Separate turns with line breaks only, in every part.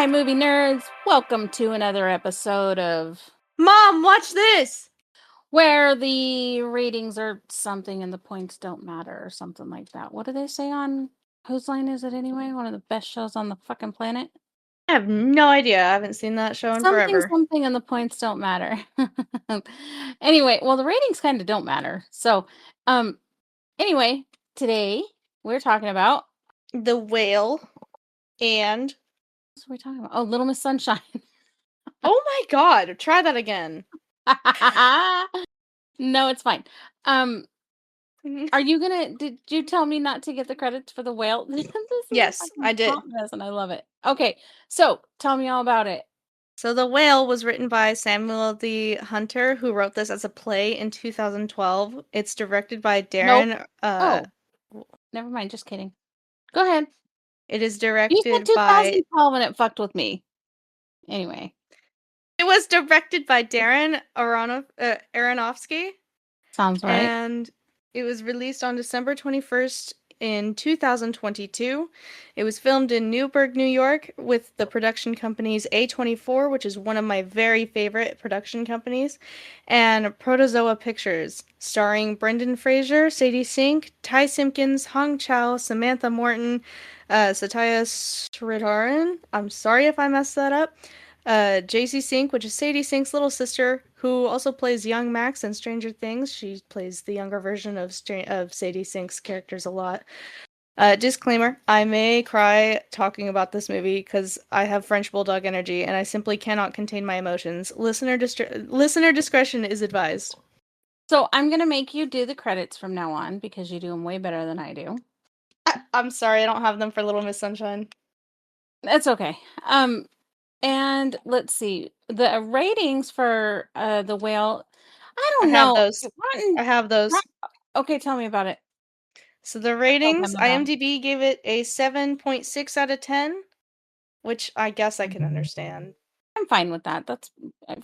Hi, movie nerds. Welcome to another episode of
Mom, watch this!
where the ratings are something and the points don't matter or something like that. What do they say on Whose Line Is It Anyway? One of the best shows on the fucking planet.
I have no idea. I haven't seen that show in forever.
Something and the points don't matter. Anyway, well, the ratings kind of don't matter. So, anyway, today we're talking about
The Whale and...
what are we talking about? Oh, Little Miss Sunshine.
Oh my god, try that again.
No, it's fine. Are you gonna? Did you tell me not to get the credits for The Whale?
Yes, I did.
And I love it. Okay, so tell me all about it.
So The Whale was written by Samuel the Hunter, who wrote this as a play in 2012. It's directed by Darren...
Oh, never mind. Just kidding. Go ahead.
It is
You said
directed by...
2012 and it fucked with me. Anyway.
It was directed by Darren Aronofsky.
Sounds right.
And it was released on December 21st in 2022. It was filmed in Newburgh, New York with the production companies A24, which is one of my very favorite production companies, and Protozoa Pictures, starring Brendan Fraser, Sadie Sink, Ty Simpkins, Hong Chow, Samantha Morton, Satya Sridharan. I'm sorry if I messed that up. JC Sink, which is Sadie Sink's little sister, who also plays young Max in Stranger Things. She plays the younger version of Sadie Sink's characters a lot. Disclaimer, I may cry talking about this movie because I have French Bulldog energy and I simply cannot contain my emotions. Listener discretion is advised.
So I'm going to make you do the credits from now on because you do them way better than I do.
I'm sorry, I don't have them for Little Miss Sunshine.
That's okay. And let's see. The ratings for The Whale, I don't know.
I have those.
Okay, tell me about it.
So the ratings, IMDb gave it a 7.6 out of 10, which I guess I can understand.
I'm fine with that. That's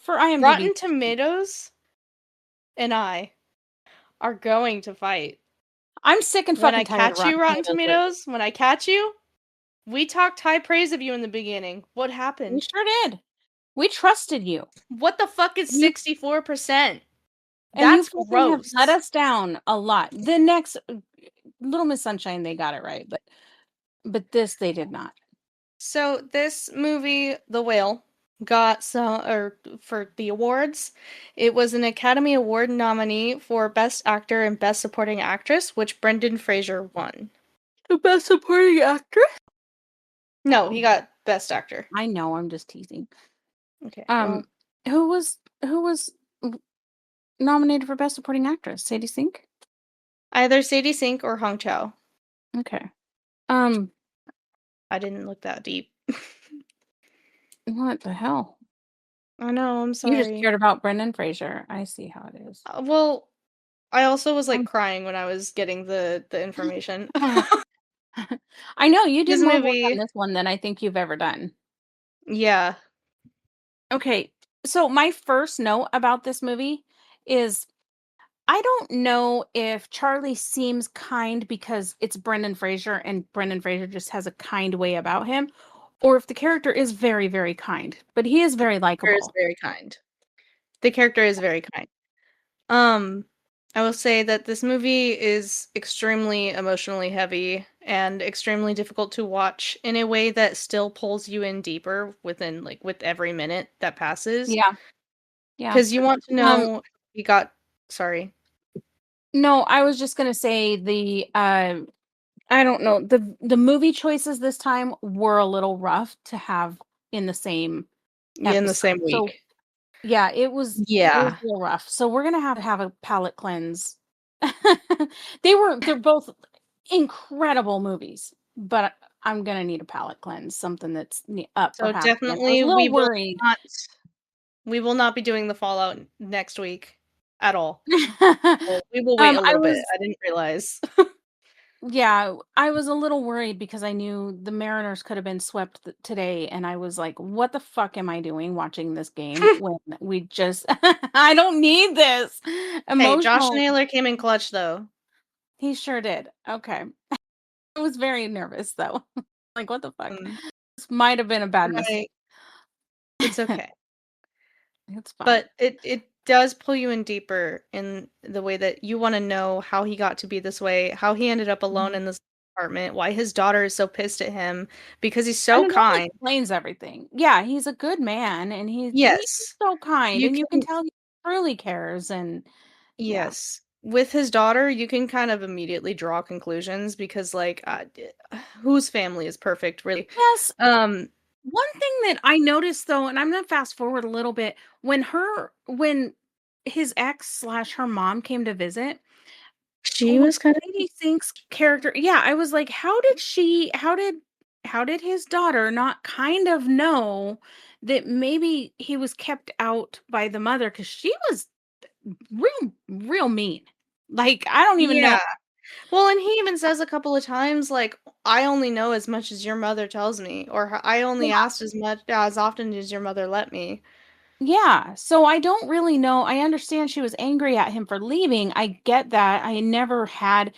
for IMDb.
Rotten Tomatoes and I are going to fight.
I'm sick and fucking tired of
When I catch you, Rotten Tomatoes, when I catch you, we talked high praise of you in the beginning. What happened?
We sure did. We trusted you.
What the fuck is 64%?
That's gross. Let us down a lot. The next Little Miss Sunshine, they got it right, but this they did not.
So this movie, The Whale, got for the awards. It was an Academy Award nominee for Best Actor and Best Supporting Actress, which Brendan Fraser won.
The Best Supporting Actress?
No, he got Best Actor.
I know, I'm just teasing.
Okay.
Who was nominated for Best Supporting Actress? Sadie Sink?
Either Sadie Sink or Hong Chow.
Okay.
I didn't look that deep.
What the hell?
I know, I'm sorry.
You just cared about Brendan Fraser. I see how it is.
Well, I also was crying when I was getting the information.
I know, you did more work on this one than I think you've ever done.
Yeah.
Okay, so my first note about this movie is I don't know if Charlie seems kind because it's Brendan Fraser and Brendan Fraser just has a kind way about him, or if the character is very, very kind. But he is very likable.
He is very kind. The character is very kind. I will say that this movie is extremely emotionally heavy and extremely difficult to watch in a way that still pulls you in deeper with every minute that passes.
Yeah.
Because you want to know sorry.
No, I was just gonna say I don't know, the movie choices this time were a little rough to have in the same episode.
In the same week.
So, yeah, it was a little rough. So we're gonna have a palate cleanse. They're both incredible movies, but I'm gonna need a palate cleanse, something that's up.
So definitely we will not be doing the Fallout next week at all. We will wait a little bit. I didn't realize.
Yeah, I was a little worried because I knew the Mariners could have been swept today, and I was like, what the fuck am I doing watching this game when we just I don't need this.
Hey, Josh Naylor came in clutch though.
He sure did. Okay. I was very nervous though. Like, what the fuck? This might have been a bad mistake.
Right. It's okay.
It's fine.
But it does pull you in deeper in the way that you wanna know how he got to be this way, how he ended up alone
Mhm.
in this apartment, why his daughter is so pissed at him because he's
And
so
it all
kind.
explains everything. Yeah, he's a good man, and he's
Yes.
so kind,
You
and you can
can
tell he really cares, and yeah.
Yes. With his daughter, you can kind of immediately draw conclusions because, like, whose family is perfect, really?
Yes,
Um,
one thing that I noticed though, and I'm gonna fast forward a little bit, when his ex slash her mom came to visit,
she
when
was kind of
Sadie Sink's character, yeah, I was like, how did his daughter not kind of know that maybe he was kept out by the mother? Because she was real mean. Like, I don't even know.
yeah. Well, and he even says a couple of times, like, "I only know as much as your mother tells me," or "I only asked as often as your mother let me."
Yeah, so I don't really know. I understand she was angry at him for leaving. I get that. I never had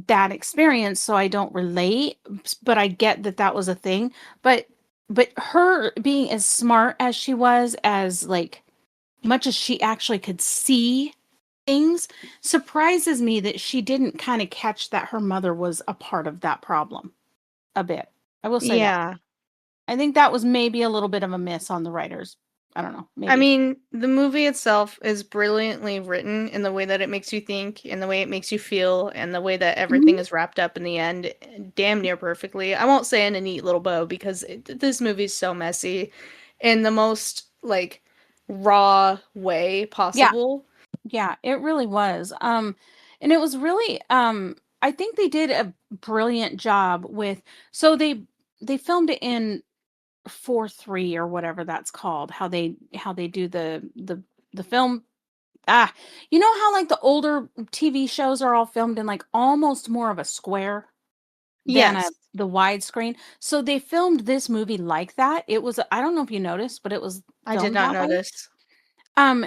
that experience, so I don't relate, but I get that that was a thing. But her being as smart as she was, as like much as she actually could see things, surprises me that she didn't kind of catch that her mother was a part of that problem a bit. I will say that.
Yeah.
I think that was maybe a little bit of a miss on the writers. I don't know,
I
maybe.
mean, the movie itself is brilliantly written in the way that it makes you think, in the way it makes you feel, and the way that everything
Mhm.
is wrapped up in the end damn near perfectly. I won't say in a neat little bow because this movie's so messy in the most like raw way
Yeah,
possible.
yeah, it really was. And it was really I think they did a brilliant job with, so they filmed it in 4:3 or whatever that's called, how they do the film. Ah, you know how like the older TV shows are all filmed in like almost more of a square than
Yes,
the widescreen. So they filmed this movie like that. It was, I don't know if you noticed, but it was
I did
filmed
not
that way.
notice.
Um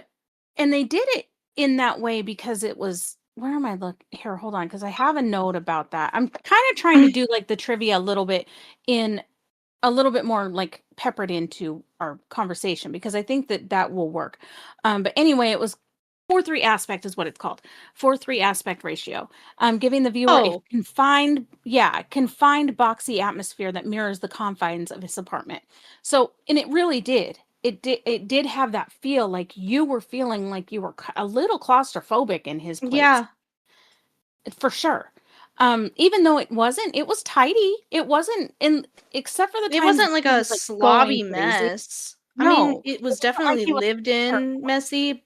And they did it in that way because it was, where am I look here, hold on, because I have a note about that. I'm kind of trying to do like the trivia a little bit in a little bit more like peppered into our conversation because I think that that will work. But anyway, it was 4:3 aspect is what it's called. 4:3 aspect ratio. Giving the viewer a
Oh,
confined, yeah, confined boxy atmosphere that mirrors the confines of his apartment. So, and it really did. It did have that feel like you were feeling like you were a little claustrophobic in his place.
yeah.
For sure. Even though it was tidy. It wasn't in, except for the
It
times
wasn't like
he
a
was like going
slobby
crazy.
mess. I mean,
No,
it
it
was
wasn't like
definitely
he was
lived
terrible.
in messy,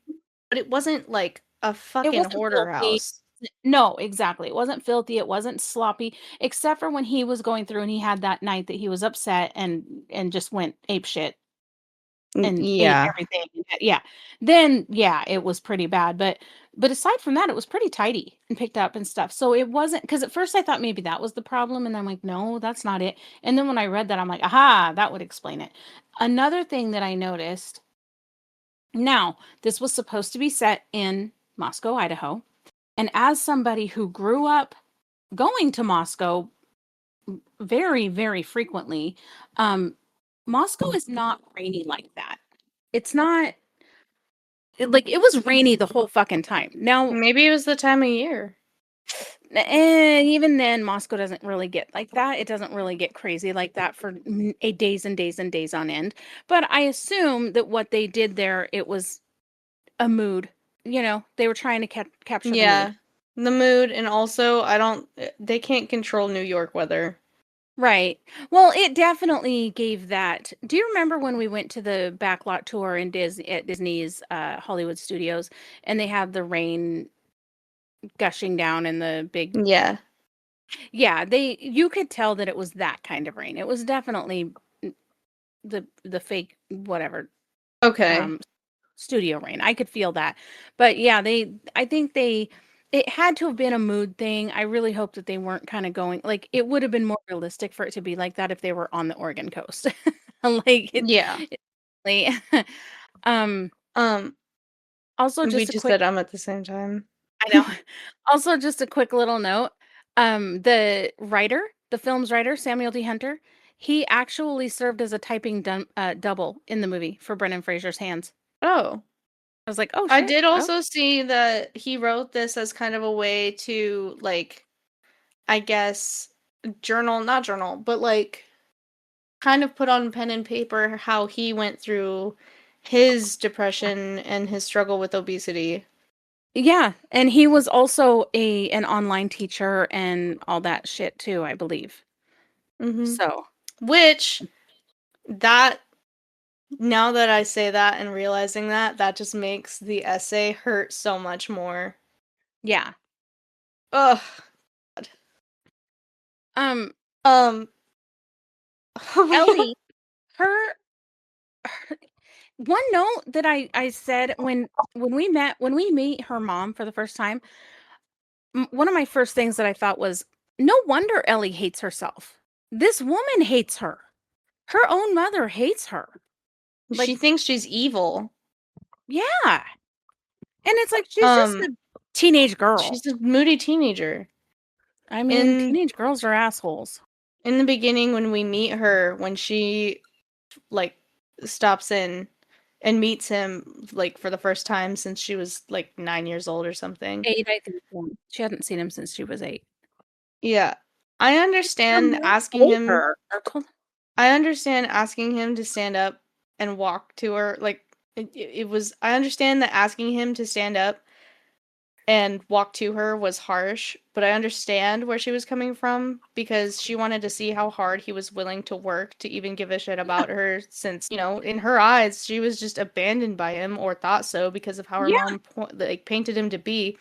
but it wasn't like a
It
fucking
wasn't
hoarder
filthy.
house.
No, exactly. It wasn't filthy. It wasn't sloppy, except for when he was going through and he had that night that he was upset and just went ape shit and ate
Yeah.
everything. Yeah. Then yeah, it was pretty bad. But aside from that, it was pretty tidy and picked up and stuff. So it wasn't, because at first I thought maybe that was the problem. And I'm like, no, that's not it. And then when I read that, I'm like, aha, that would explain it. Another thing that I noticed, now, this was supposed to be set in Moscow, Idaho. And as somebody who grew up going to Moscow very, very frequently, um, Moscow is not rainy like that. It's not like it was rainy the whole fucking time. Now,
Maybe it was the time of year.
even then, Moscow doesn't really get like that. It doesn't really get crazy like that for days and days and days on end. But I assume that what they did there, it was a mood. You know, they were trying to capture the mood.
Yeah. The mood, and also I don't they can't control New York weather.
Right. Well, it definitely gave that. Do you remember when we went to the backlot tour in Disney's Hollywood Studios, and they have the rain gushing down in the big,
Yeah.
yeah, they, you could tell that it was that kind of rain. It was definitely the fake whatever
Okay.
um studio rain. I could feel that. But yeah, they, I think they, it had to have been a mood thing. I really hope that they weren't kind of going, like, it would have been more realistic for it to be like that if they were on the Oregon coast. Like
Yeah.
like, um
Um,
also
we
just a
just
quick,
said at the same time.
I know. Also just a quick little note. The writer, the film's writer, Samuel D. Hunter, He actually served as a typing double in the movie for Brendan Fraser's hands.
Oh.
I was like, "Oh,
I
shit.
did
Oh."
also see that he wrote this as kind of a way to, like, I guess, not journal, but like kind of put on pen and paper how he went through his depression and his struggle with obesity.
Yeah, and he was also an online teacher and all that shit too, I believe.
Hmm.
So,
Which, that, now that I say that and realizing that, that just makes the essay hurt so much more.
yeah.
Ugh.
Um,
Um, oh my god.
Ellie, her one note that I said when we meet her mom for the first time, one of my first things that I thought was, no wonder Ellie hates herself. This woman hates her. Her own mother hates her.
She
Like,
thinks she's evil.
yeah. And it's like she's just
Um,
a teenage girl.
she's a moody teenager.
I mean,
In
teenage girls are assholes.
in the beginning, when we meet her, when she, like, stops in and meets him, like, for the first time since she was like 9 years old or something.
8, I think. Yeah. She hadn't seen him since she was 8.
Yeah. I
Her
understand
mom
asking
told
him
her or told
I understand asking him to stand up and walk to her, like, it was I understand that asking him to stand up and walk to her was harsh, but I understand where she was coming from because she wanted to see how hard he was willing to work to even give a shit
yeah,
about her, since, in her eyes, she was just abandoned by him, or thought so, because of how her
yeah,
mom like painted him to be.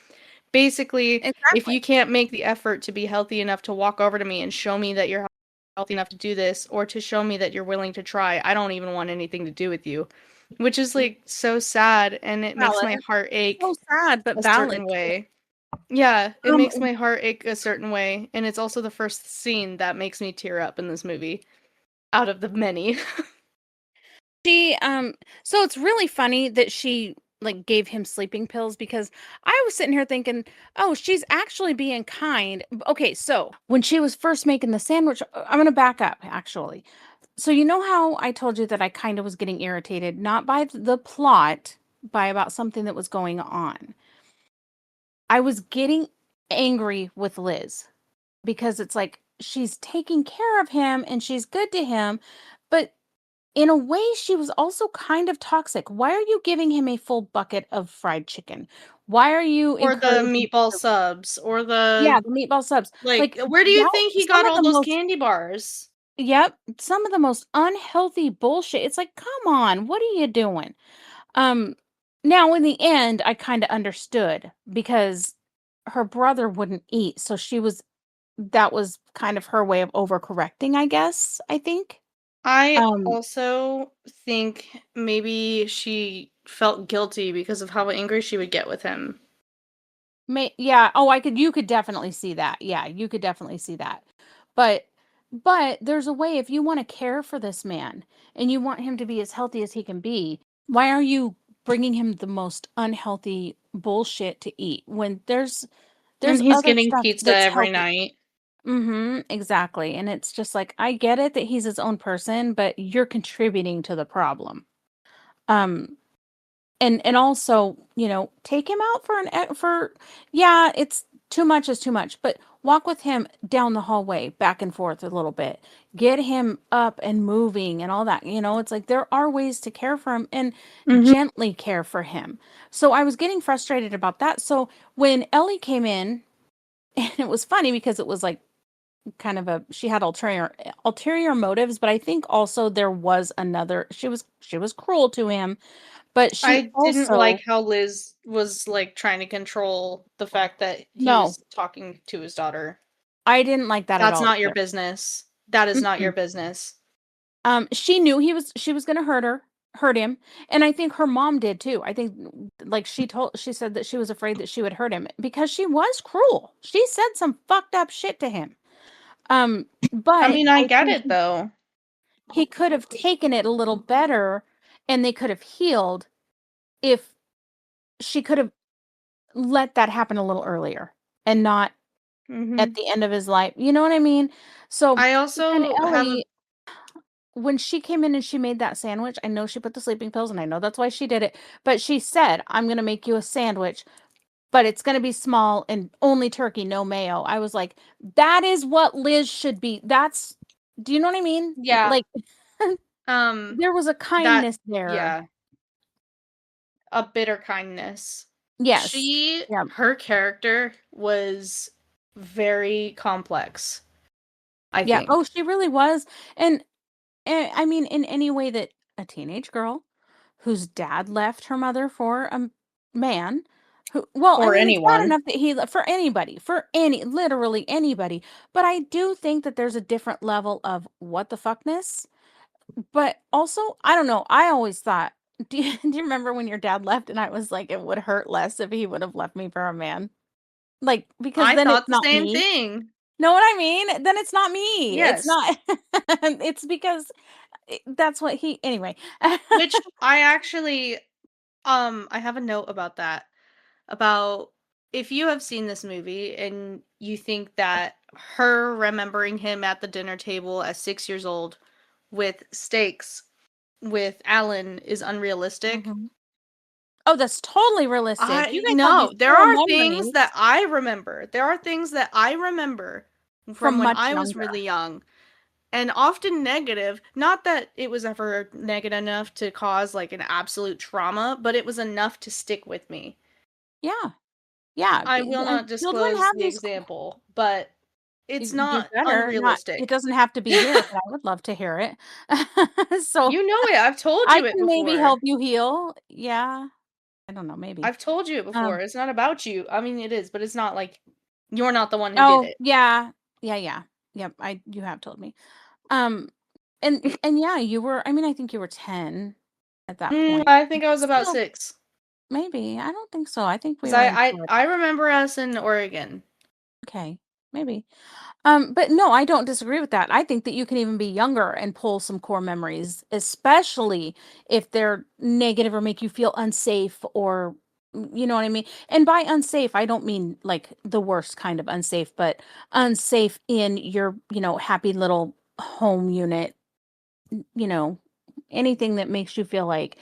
Basically, if
exactly.
you can't make the effort to be healthy enough to walk over to me and show me that you're healthy enough to do this, or to show me that you're willing to try, I don't even want anything to do with you. Which is, like, so sad, and it makes my
Valid.
heart
So
ache
sad, but
a
valid
certain
too.
way. Yeah, it makes
Um,
my heart ache a certain way, and it's also the first scene that makes me tear up in this movie, out of the many.
she, so it's really funny that she, like, gave him sleeping pills because I was sitting here thinking, "Oh, she's actually being kind." Okay, so when she was first making the sandwich, I'm gonna back up, actually. So you know how I told you that I kinda was getting irritated, not by the plot, by about something that was going on. I was getting angry with Liz because it's like she's taking care of him and she's good to him, but in a way, she was also kind of toxic. Why are you giving him a full bucket of fried chicken? Why are you
Or the
encouraging
meatball
the
subs, or
yeah,
the,
the meatball subs.
like,
Like,
where do you
that
think he
some
got
of
all
the
those
most
candy bars?
yep, some of the most unhealthy bullshit. It's like, "Come on, what are you doing?" Um, Now in the end, I kinda understood because her brother wouldn't eat, so that was kind of her way of overcorrecting, I guess, I think.
I
Um,
also think maybe she felt guilty because of how angry she would get with him.
yeah, oh, you could definitely see that. Yeah, you could definitely see that. But there's a way if you wanna care for this man and you want him to be as healthy as he can be, why are you bringing him the most unhealthy bullshit to eat when
And
there's
he's
other
getting
stuff
pizza
that's
every
healthy?
night.
Mhm, exactly, and it's just like, I get it that he's his own person, but you're contributing to the problem. Um, and also, take him out for yeah, it's too much is too much, but walk with him down the hallway back and forth a little bit. Get him up and moving and all that, it's like there are ways to care for him and
Mhm.
gently care for him. So I was getting frustrated about that. So when Ellie came in, and it was funny because it was like kind of a she had ulterior motives, but I think also there was another she was cruel to him, but she
I didn't like
also
how Liz was, like, trying to control the fact that he
no,
was talking to his daughter.
I didn't like that at
That's
all
not your
either.
business. That is not your
Mm-mm.
business.
She knew she was gonna hurt him, and I think her mom did too. I think, like, she said that she was afraid that she would hurt him because she was cruel. She said some fucked up shit to him.
I
But
mean, I
I
get
think
it though.
he could have taken it a little better, and they could have healed if she could have let that happen a little earlier and not at
Mhm.
the end of his life. You know what I mean? So
I
then
also have a
Ellie, when she came in and she made that sandwich, I know she put the sleeping pills, and I know that's why she did it, but she said, "I'm gonna make you a sandwich, but it's gonna be small and only turkey, no mayo." I was like, "That is what Liz should be." That's do you know what I mean?
Yeah.
Like,
Um,
there was a
that
kindness there.
yeah, a bitter kindness.
Yes. Yeah.
Her character was very complex, I
Yeah. Oh,
think.
she really was, and I mean, in any way that a teenage girl whose dad left her mother for a man who well, I
Or
mean, it's bad
anyone.
enough that for anybody, for literally anybody, but I do think that there's a different level of what the fuckness, but also, I don't know, I always thought do you remember when your dad left and I was like, it would hurt less if he would have left me for a man? Like, because
I
then it's
thought the
not
same
me.
thing.
Know what I mean? Then it's not me. It's
Yes.
not it's because that's what he anyway.
Which I actually I have a note about that. About if you have seen this movie and you think that her remembering him at the dinner table at 6 years old with steaks with Alan is unrealistic.
Mhm. Oh, that's totally realistic. You
I
guys have these
no, there
core
are things
memories
that I remember. There are things that I remember from
from
when
much
I was
younger.
really young, and often negative. Not that it was ever negative enough to cause like an absolute trauma, but it was enough to stick with me.
Yeah, yeah,
I will not
children
disclose
have
the
these
example, but it's
you
not
better not it
unrealistic.
doesn't have to be here, but I would love to hear it. So,
You know it. I've told
I
you it
can maybe
before.
help you heal. Yeah, I don't know, maybe.
I've told you it before.
Um,
It's not about you. I mean, it is, but it's not like you're not the one who did
oh,
it.
yeah. Yeah, yeah. Yep, I you have told me. Um, and yeah, you were I mean, I think you were 10 at that point.
I think I was about
Still,
6.
maybe. I don't think so. I think
'Cause
we were in
I remember us in Oregon.
okay, maybe. But no, I don't disagree with that. I think that you can even be younger and pull some core memories, especially if they're negative or make you feel unsafe or you know what I mean? And by unsafe, I don't mean like the worst kind of unsafe, but unsafe in your, happy little home unit, you know, anything that makes you feel like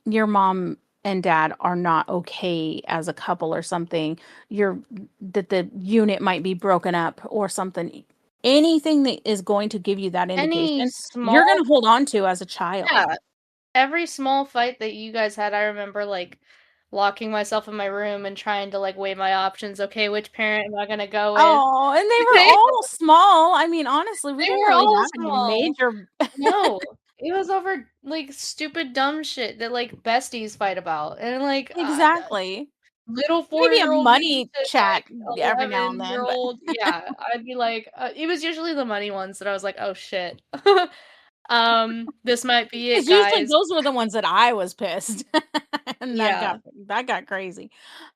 your mom and dad are not okay as a couple or something, you're that the unit might be broken up or something. Anything that is going to give you that
Any
indication, you're
small
gonna hold on to as a child.
Yeah, every small fight that you guys had, I remember, like, locking myself in my room and trying to, like, weigh my options. "Okay, which parent am I gonna go with?"
Oh, and they were
Okay,
all small. I mean, honestly, we
they
didn't
were
really
all
have any
small.
major
No, it was over, like, stupid dumb shit that, like, besties fight about, and, like,
exactly.
little
Maybe a
four-year-old me
money
to,
chat
like,
every now and then, but
11-year-old yeah, I'd be like, it was usually the money ones that I was like, "Oh, shit." This might be it,
because usually
guys.
those were the ones that I was pissed, and
Yeah,
that got crazy.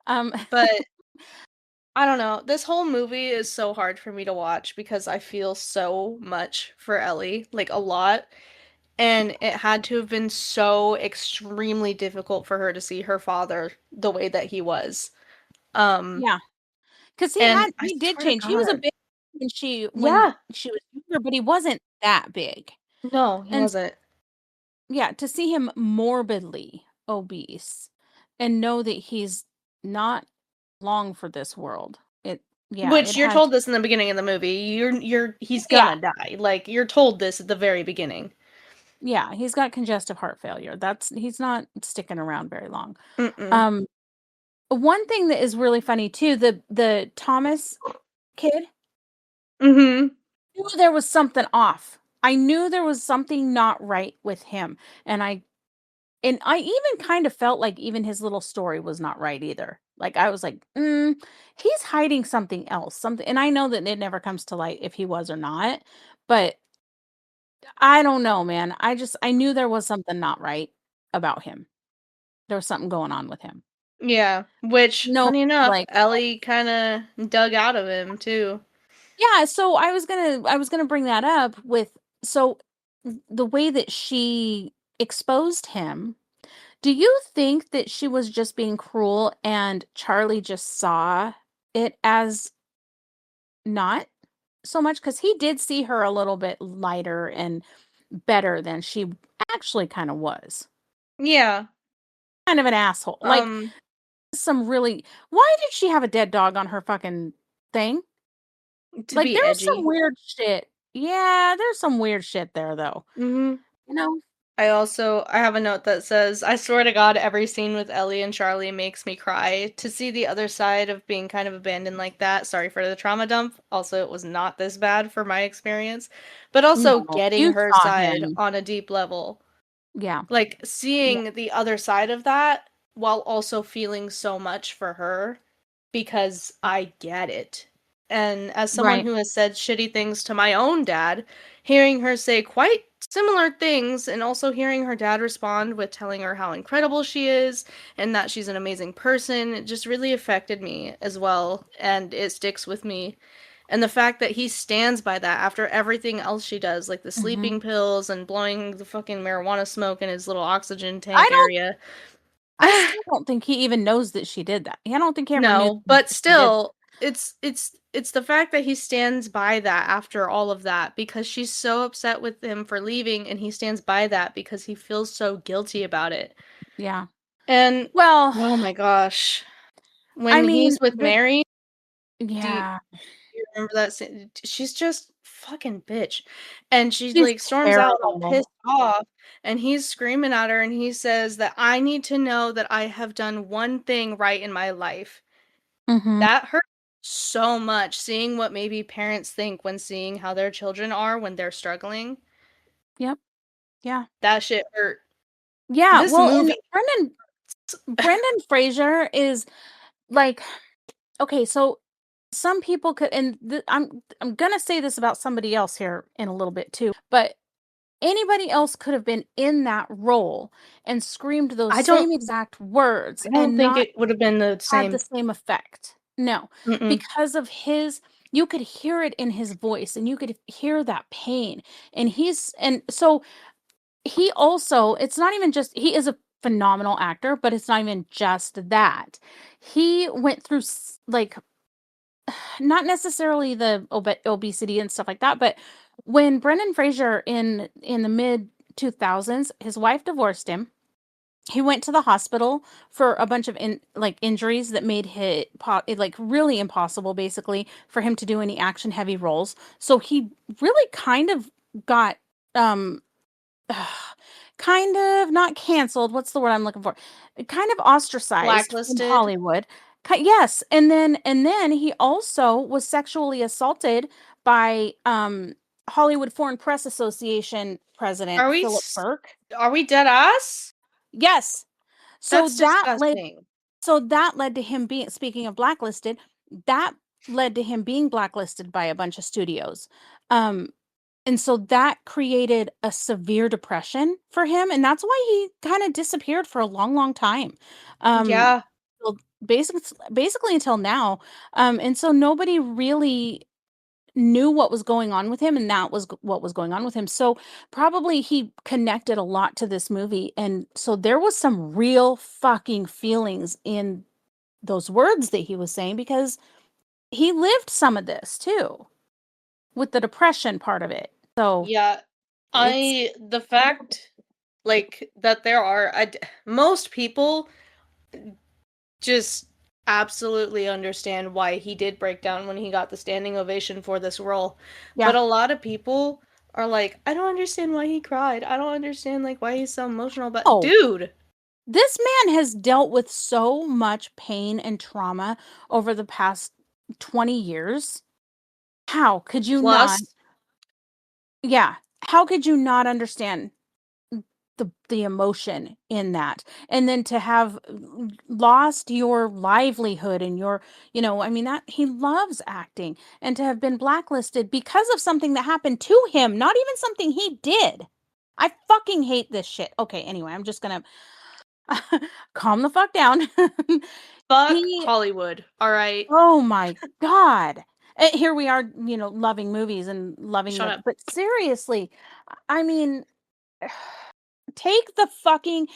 Um,
but I don't know. This whole movie is so hard for me to watch because I feel so much for Ellie, like a lot. And it had to have been so extremely difficult for her to see her father the way that he was. Um,
yeah. 'Cause
and I
he did
swear to
change. He was a
God.
big when
Yeah.
she was younger, but he wasn't that big.
No, he
And
wasn't.
yeah, to see him morbidly obese and know that he's not long for this world. Yeah,
Which
it
you're
had
told
to
this in the beginning of the movie. He's
yeah,
gonna die. Like you're told this at the very beginning.
yeah, he's got congestive heart failure. He's not sticking around very long.
Mm-mm.
Um, one thing that is really funny too, the Thomas kid,
Mm-hmm.
knew there was something off. I knew there was something not right with him, and I even kind of felt like even his little story was not right either. Like I was like, he's hiding something else, something. And I know that it never comes to light if he was or not, but I don't know, man. I knew there was something not right about him. There was something going on with him.
Yeah. Which,
No,
funny enough,
like
Ellie kinda dug out of him too.
yeah. So I was gonna bring that up with so the way that she exposed him. Do you think that she was just being cruel and Charlie just saw it as not so much? Because he did see her a little bit lighter and better than she actually kind of was.
Yeah.
Kind of an asshole. Like
Um,
some really why did she have a dead dog on her fucking thing?
to
Like
be
there was some
edgy.
weird shit. Yeah, there's some weird shit there though.
Hmm.
You know?
I have a note that says, I swear to God, every scene with Ellie and Charlie makes me cry. To see the other side of being kind of abandoned like that, sorry for the trauma dump. Also, it was not this bad for my experience. But also
No.
getting
You
her
saw
side
him.
on a deep level.
Yeah.
Like
Yeah.
seeing the other side of that while also feeling so much for her because I get it. And as someone
Right.
who has said shitty things to my own dad, hearing her say quite similar things and also hearing her dad respond with telling her how incredible she is and that she's an amazing person, it just really affected me as well. And it sticks with me. And the fact that he stands by that after everything else she does, like the
Mhm.
sleeping pills and blowing the fucking marijuana smoke in his little oxygen
I
tank
don't
area.
I still don't think he even knows that she did that. I don't think he ever knew
No, but
that she did.
still, it's the fact that he stands by that after all of that because she's so upset with him for leaving and he stands by that because he feels so guilty about it.
Yeah.
And
Well,
oh my gosh,
I
when
mean,
he's with Mary, do
yeah.
you remember that scene? She's just fucking bitch. And she
She's
like storms out all
terrible.
pissed off and he's screaming at her and he says that I need to know that I have done one thing right in my life.
Mhm.
That hurt so much seeing what maybe parents think when seeing how their children are when they're struggling.
Yep. Yeah.
That shit hurt.
Yeah,
This
well, and
movie,
Brendan Fraser is like okay, so some people could and I'm gonna say this about somebody else here in a little bit too, but anybody else could have been in that role and screamed those
I don't
same exact words
I don't
and
think
not
it would have been the
had the
same.
same effect. No,
Mm-mm.
because of his you could hear it in his voice and you could hear that pain. And so he also it's not even just he is a phenomenal actor, but it's not even just that. He went through like not necessarily the obesity and stuff like that, but when Brendan Fraser in the mid 2000s, his wife divorced him. He went to the hospital for a bunch of injuries that made it like really impossible basically for him to do any action heavy roles. So he really kind of got um kind of not canceled. What's the word I'm looking for? Kind of ostracized from
Blacklisted.
Hollywood. Yes, and then he also was sexually assaulted by Hollywood Foreign Press Association
Are
president
we
Philip
s-
Burke.
are we dead ass?
Yes. So
That's
that led
disgusting.
to him being speaking of blacklisted, that led to him being blacklisted by a bunch of studios. Um and so that created a severe depression for him, and that's why he kinda disappeared for a long, long time. Um,
Yeah.
well, basically until now, and so nobody really knew what was going on with him, and that was what was going on with him. So, probably he connected a lot to this movie, and so there was some real fucking feelings in those words that he was saying because he lived some of this too, with the depression part of it. So,
Yeah.
it's
The fact like that there are most people just absolutely understand why he did break down when he got the standing ovation for this role.
yeah.
But a lot of people are like, I don't understand why he cried. I don't understand like why he's so emotional. But
Oh,
dude,
this man has dealt with so much pain and trauma over the past 20 years. How could you not?
plus,
Yeah. How could you not understand the emotion in that? And then to have lost your livelihood and your, I mean that he loves acting and to have been blacklisted because of something that happened to him, not even something he did. I fucking hate this shit. Okay, anyway, I'm just going to calm the fuck down.
fuck
He
Hollywood. All right.
Oh my god. Here we are, loving movies and loving
Shut
the
up.
but seriously, I mean, take the fucking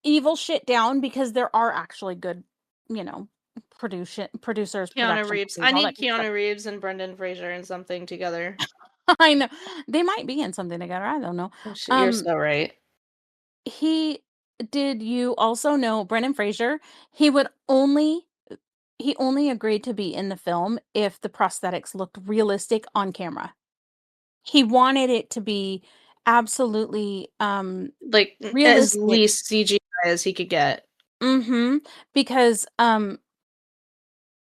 evil shit down because there are actually good, you know, producers,
Keanu
production
Reeves.
companies,
I
all
need
that good stuff.
Keanu Reeves and Brendan Fraser in something together.
I know. They might be in something together, I don't know.
You're
Um,
so right.
he did you also know Brendan Fraser? He would only he only agreed to be in the film if the prosthetics looked realistic on camera. He wanted it to be absolutely,
Like, as
realistic.
least CGI as he could get.
Mhm, because,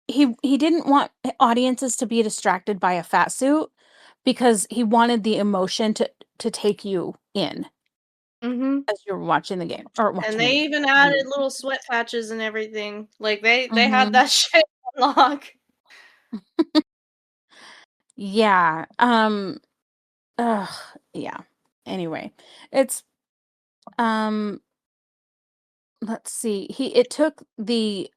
he didn't want audiences to be distracted by a fat suit because he wanted the emotion to take you in
Mhm.
as you're watching the game or
And
watching the
they
game.
even
The
added
movie.
little sweat patches and everything. Like, they had
Mhm.
that shit on lock.
Yeah, ugh, yeah. Anyway, it's, um, let's see, he it took the,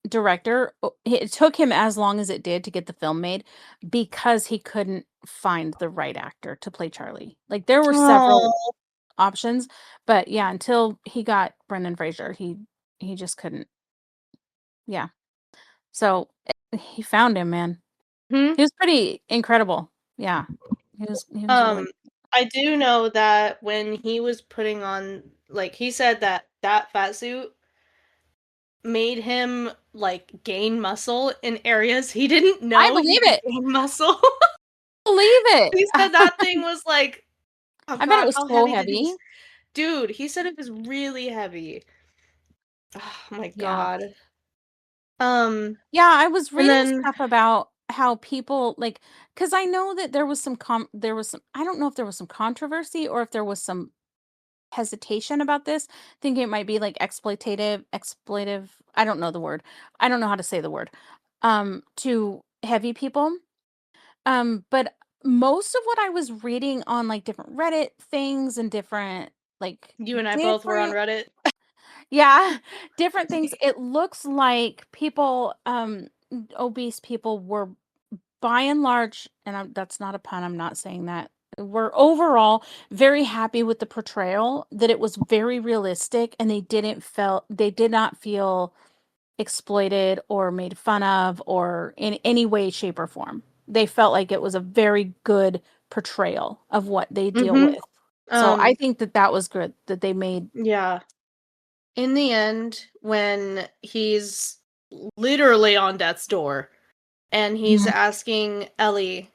director it took him as long as it did to get the film made because he couldn't find the right actor to play Charlie. Like, there were several
Oh.
options, but yeah, until he got Brendan Fraser, he just couldn't. Yeah. So, he found him, man.
Hmm?
He was pretty incredible. Yeah. He was really.
Um, I do know that when he was putting on, like, he said that that fat suit made him, like, gain muscle in areas he didn't
I
know he
believe
could
it.
gain muscle.
Believe it.
He said that thing was like, oh
I bet it
god,
was
how
so
heavy did he
heavy.
Dude, he said it was really heavy. Oh my
Yeah.
god. Um,
Yeah, I was
and
reading
then
stuff about how people like, because I know that there was some, I don't know if there was some controversy or if there was some hesitation about this, thinking it might be like exploitive, I don't know the word. I don't know how to say the word. To heavy people. But most of what I was reading on like different Reddit things and different like
you and I both were on
different
Reddit.
yeah, different things. It looks like people, obese people were by and large, and that's not a pun, I'm not saying that. Were overall very happy with the portrayal, that it was very realistic and they did not feel exploited or made fun of or in any way, shape, or form. They felt like it was a very good portrayal of what they deal
Mhm.
with. So I
Um,
think that that was good that they made.
yeah. In the end, when he's literally on death's door and he's
Mhm.
asking Ellie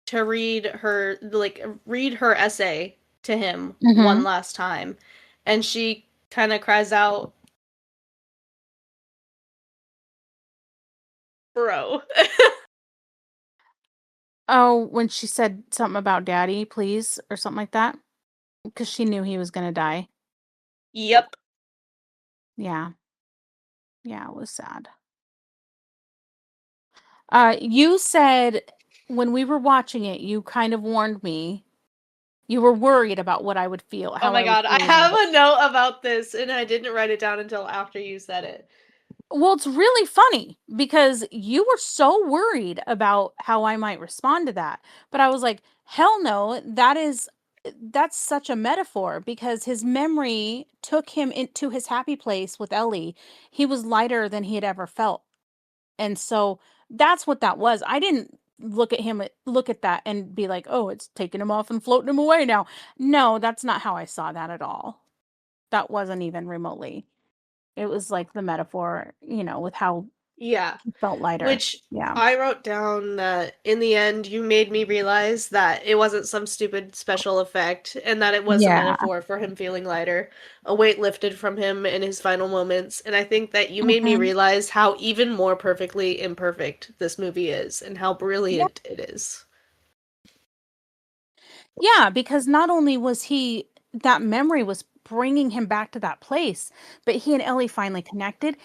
to read her essay to him one
Mhm.
last time, and she kind of cries out, "Bro."
Oh, when she said something about daddy, please, or something like that, because she knew he was gonna die.
Yep.
Yeah. Yeah, it was sad. You said when we were watching it, you kind of warned me. You were worried about what I would feel,
Oh
how
my
I would
god, I
feel about
have
it.
a note about this and I didn't write it down until after you said it.
Well, it's really funny because you were so worried about how I might respond to that. But I was like, hell no, that's such a metaphor because his memory took him into his happy place with Ellie. He was lighter than he had ever felt. And so that's what that was. I didn't look at that and be like, "Oh, it's taking him off and floating him away now." No, that's not how I saw that at all. That wasn't even remotely. It was like the metaphor, with how
Yeah.
he felt lighter.
Which
Yeah.
I wrote down that in the end, you made me realize that it wasn't some stupid special effect and that it was a
Yeah.
metaphor for him feeling lighter. A weight lifted from him in his final moments. And I think that you made me
Mhm.
realize how even more perfectly imperfect this movie is and how
Yeah.
brilliant it is.
Yeah, because not only was he that memory was bringing him back to that place, but he and Ellie finally connected,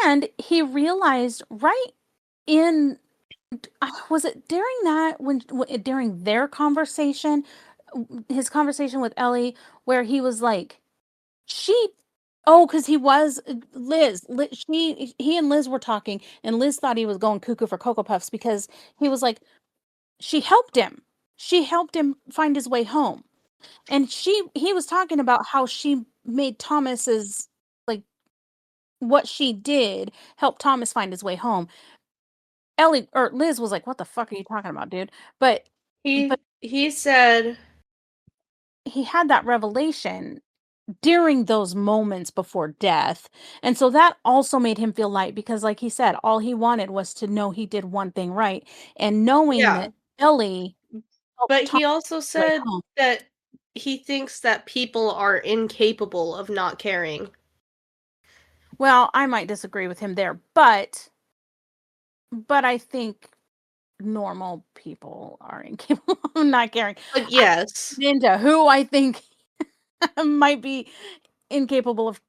and he realized right in was it during that during their conversation, his conversation with Ellie, where he was like, she, oh, because he was he and Liz were talking, and Liz thought he was going cuckoo for Cocoa Puffs because he was like, she helped him. She helped him find his way home. And he was talking about how she made Thomas's like what she did help Thomas find his way home. Ellie or Liz was like, "What the fuck are you talking about, dude?" But but
He said,
he had that revelation during those moments before death. And so that also made him feel light because, like he said, all he wanted was to know he did one thing right. And knowing
yeah,
that Ellie helped
but
Tom
he also
the way
said
home.
that he thinks that people are incapable of not caring.
Well, I might disagree with him there, but I think normal people are incapable of not caring.
But
I
yes,
Into who I think might be incapable of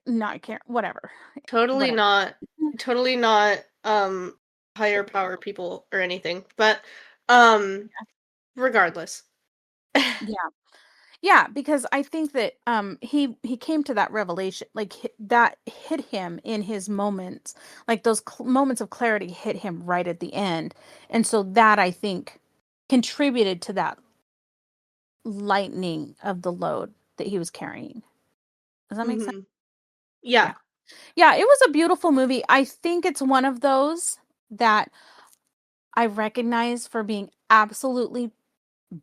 not caring. Whatever.
totally
Whatever.
not, totally not, higher power people or anything. But, um, regardless.
Yeah. Yeah, because I think that he came to that revelation, like that hit him in his moments, like those moments of clarity hit him right at the end, and so that I think contributed to that lightening of the load that he was carrying. Does that make sense?
Mhm. Yeah.
Yeah, yeah, it was a beautiful movie. I think it's one of those that I recognize for being absolutely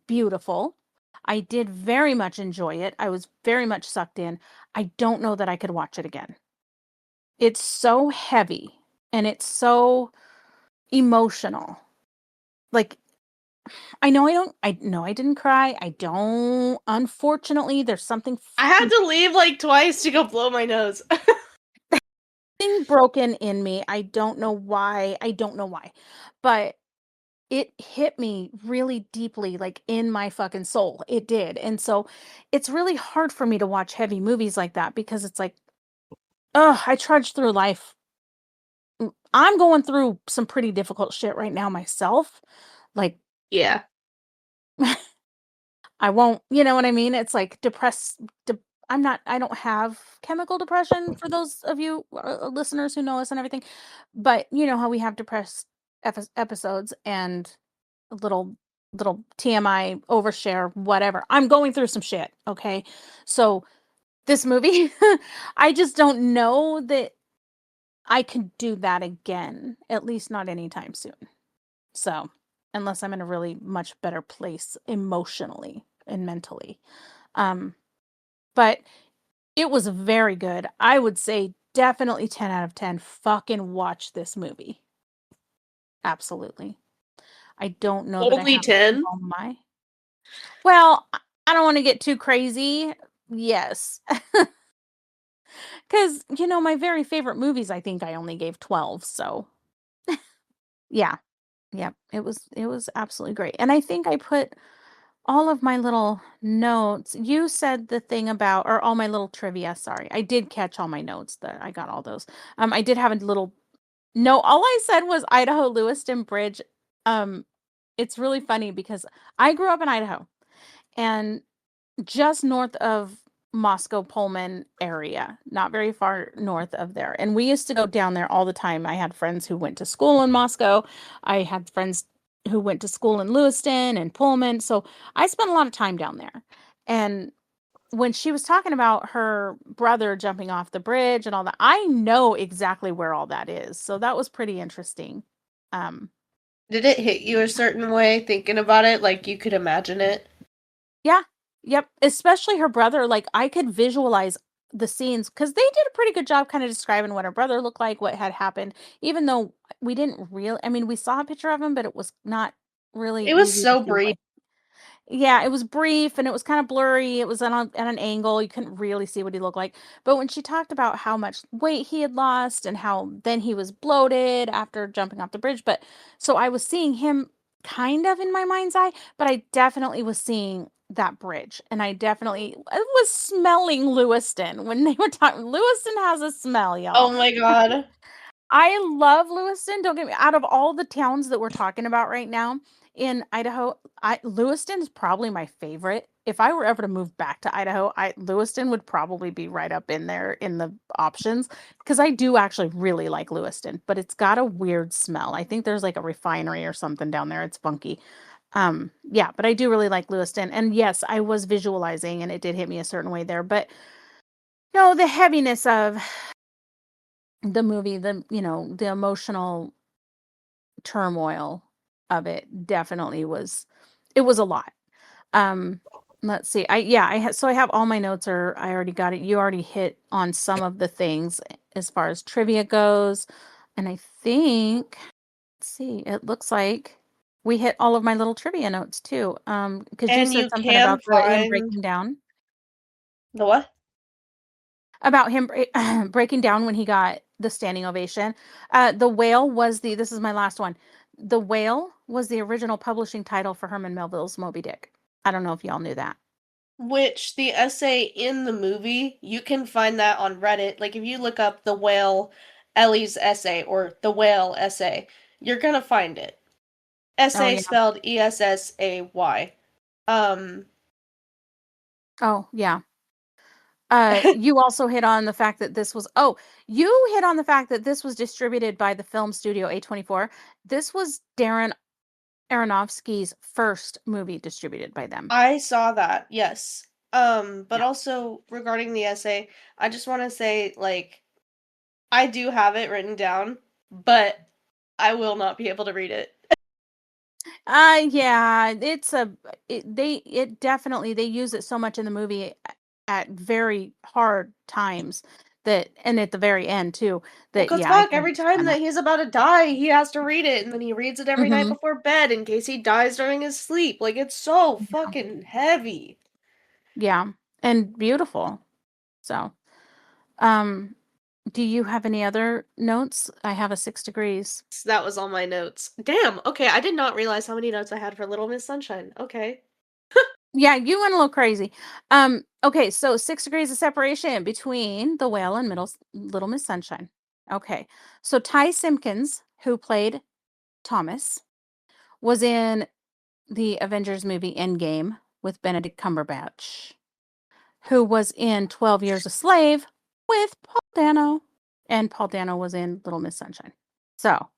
beautiful. I did very much enjoy it. I was very much sucked in. I don't know that I could watch it again. It's so heavy and it's so emotional. Like I know I didn't cry. I don't unfortunately there's something
I had to leave, like, twice to go blow my nose.
broken in me. I don't know why. I don't know why. But it hit me really deeply, like in my fucking soul. It did. And so it's really hard for me to watch heavy movies like that because it's like, oh, I trudge through life. I'm going through some pretty difficult shit right now myself. Like,
Yeah.
I won't, you know what I mean? It's like I don't have chemical depression for those of you listeners who know us and everything. But you know how we have depressed episodes and little TMI overshare, whatever. I'm going through some shit, okay? So this movie, I just don't know that I could do that again, at least not anytime soon. So, unless I'm in a really much better place emotionally and mentally. Um, but it was very good. I would say definitely 10 out of 10. Fucking watch this movie. Absolutely. I don't know that I
Only
have
10?
all my well, I don't want to get too crazy. Yes. Because, you know, my very favorite movies, I think I only gave 12. So, yeah. Yeah. It was absolutely great. And I think I put all of my little notes. You said the thing about, or all my little trivia. Sorry. I did catch all my notes that I got all those. I did have a little no, all I said was Idaho Lewiston Bridge. Um, it's really funny because I grew up in Idaho and just north of Moscow Pullman area, not very far north of there. And we used to go down there all the time. I had friends who went to school in Moscow. I had friends who went to school in Lewiston and Pullman. So I spent a lot of time down there. And when she was talking about her brother jumping off the bridge and all that, I know exactly where all that is. So that was pretty interesting. Um,
Did it hit you a certain way thinking about it, like you could imagine it?
Yeah. Yep. Especially her brother. Like I could visualize the scenes because they did a pretty good job kind of describing what her brother looked like, what had happened, even though we didn't really, I mean, we saw a picture of him, but it was not really
It was
easy to
so
see
brief.
what yeah, it was brief and it was kind of blurry. It was at an angle. You couldn't really see what he looked like. But when she talked about how much weight he had lost and how then he was bloated after jumping off the bridge. But so I was seeing him kind of in my mind's eye, but I definitely was seeing that bridge. And I was smelling Lewiston when they were talking. Lewiston has a smell, y'all.
Oh my god.
I love Lewiston. Don't get me out of all the towns that we're talking about right now in Idaho, Lewiston is probably my favorite. If I were ever to move back to Idaho, I Lewiston would probably be right up in there in the options because I do actually really like Lewiston, but it's got a weird smell. I think there's like a refinery or something down there. It's funky. Yeah, but I do really like Lewiston. And yes, I was visualizing and it did hit me a certain way there, but no, the heaviness of the movie, the emotional turmoil of it definitely was It was a lot. Um, let's see. I have all my notes are I already got it. You already hit on some of the things as far as trivia goes. And I think, let's see, it looks like we hit all of my little trivia notes too. Because you
And
said
you
something
can
about him
find
breaking down.
the what?
About him breaking down when he got the standing ovation. The Whale was this is my last one. The Whale was the original publishing title for Herman Melville's Moby Dick. I don't know if y'all knew that.
Which the essay in the movie, you can find that on Reddit. Like if you look up the whale Ellie's essay or the whale essay, you're gonna find it.
Oh
Essay
yeah.
spelled Essay. Um,
Oh yeah. You also hit on the fact that you hit on the fact that this was distributed by the film studio A24. This was Darren Aronofsky's first movie distributed by them.
I saw that, yes. But
Yeah.
also regarding the essay, I just want to say, like, I do have it written down, but I will not be able to read it.
Yeah, it definitely they use it so much in the movie at very hard times that and at the very end too
Well,
that
'cause
yeah, I
fuck,
can
every time
understand
that
that.
he's about to die, he has to read it, and then he reads it every night
Mhm.
before bed in case he dies during his sleep. Like, it's so
Yeah.
fucking heavy.
Yeah, and beautiful. So, um do you have any other notes? I have a 6 degrees.
So that was all my notes. Damn, okay, I did not realize how many notes I had for Little Miss Sunshine. Okay.
Yeah, you went a little crazy. Okay, so 6 degrees of separation between The Whale and Little Miss Sunshine. Okay. So Ty Simpkins, who played Thomas, was in the Avengers movie Endgame with Benedict Cumberbatch, who was in 12 Years a Slave with Paul Dano, and Paul Dano was in Little Miss Sunshine. So,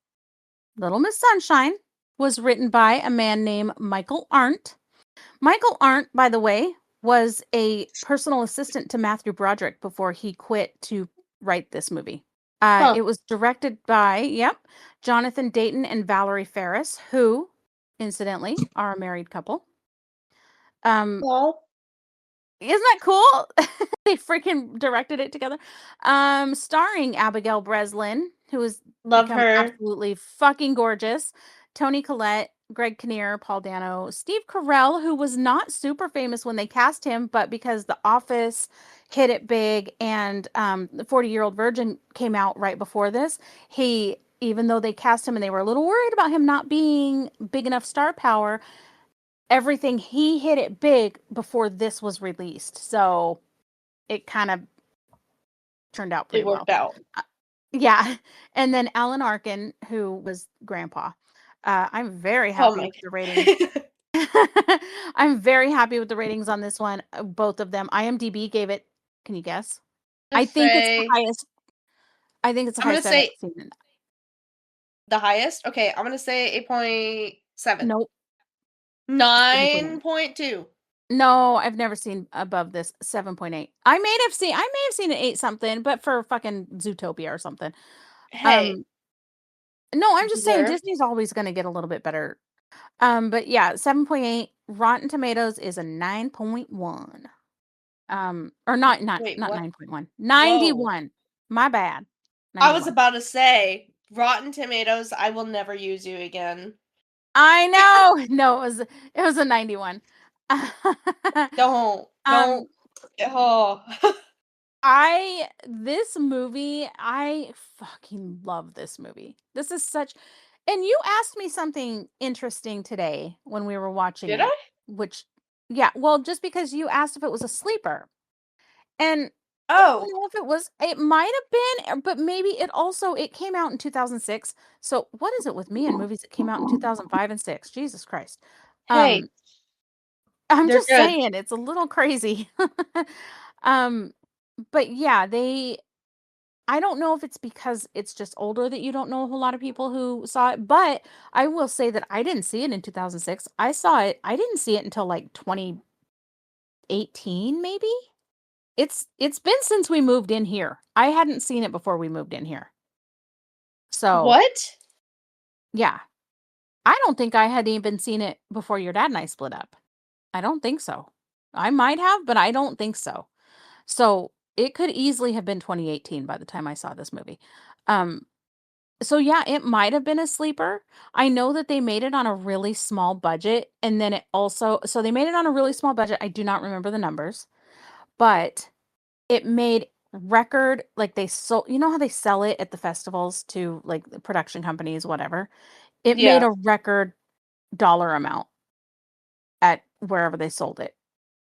Little Miss Sunshine was written by a man named Michael Arndt. Michael Arndt, by the way, was a personal assistant to Matthew Broderick before he quit to write this movie.
Huh.
It was directed by, yep, Jonathan Dayton and Valerie Ferris, who, incidentally, are a married couple. Um,
Well,
isn't that cool? They freaking directed it together. Starring Abigail Breslin, who has
love
become
her.
absolutely fucking gorgeous, Tony Collette, Greg Kinnear, Paul Dano, Steve Carell, who was not super famous when they cast him, but because The Office hit it big and the 40-Year-Old Virgin came out right before this, even though they cast him and they were a little worried about him not being big enough star power, everything he hit it big before this was released. So it kind of turned out
It
pretty well.
worked out.
Uh, yeah. And then Alan Arkin, who was Grandpa. I'm very
Oh
happy
my
with the ratings.
god.
I'm very happy with the ratings on this one. Both of them. IMDb gave it, can you guess? I
Just
think it's the
say
highest. I think it's the
I'm gonna
highest I've ever
say
seen it.
the highest. Okay, I'm gonna say 8.7.
Nope. 7.8.
9.2.
No, I've never seen above this 7.8. I may have seen an 8 something, but for fucking Zootopia or something.
Hey,
Um, no, I'm just saying
deserved.
Disney's always going to get a little bit better. But yeah, 7.8. Rotten Tomatoes is a 9.1. Or
Wait,
not
what?
9.1.
Whoa.
91. My bad.
I was
91.
about to say, Rotten Tomatoes, I will never use you again.
I know. No, it was a 91.
Don't.
um
Oh.
I fucking love this movie. This is such and you asked me something interesting today when we were watching
Did I?
it, which yeah, well, just because you asked if it was a sleeper. And I don't
Oh.
know if it might have been, but maybe it came out in 2006. So what is it with me and movies that came out in 2005 and 6? Jesus Christ.
Hey,
Um, I'm
they're
just
good.
saying it's a little crazy. um, but yeah, I don't know if it's because it's just older that you don't know a whole lot of people who saw it, but I will say that I didn't see it in 2006. I didn't see it until like 2018 maybe. It's been since we moved in here. I hadn't seen it before we moved in here. So,
What?
yeah. I don't think I had even seen it before your dad and I split up. I don't think so. I might have, but I don't think so. So, it could easily have been 2018 by the time I saw this movie. Um, so yeah, it might have been a sleeper. I know that they made it on a really small budget, and then it also so they made it on a really small budget. I do not remember the numbers, but it made record like they sold, you know how they sell it at the festivals to like the production companies, whatever. It made
Yeah.
a record dollar amount at wherever they sold it.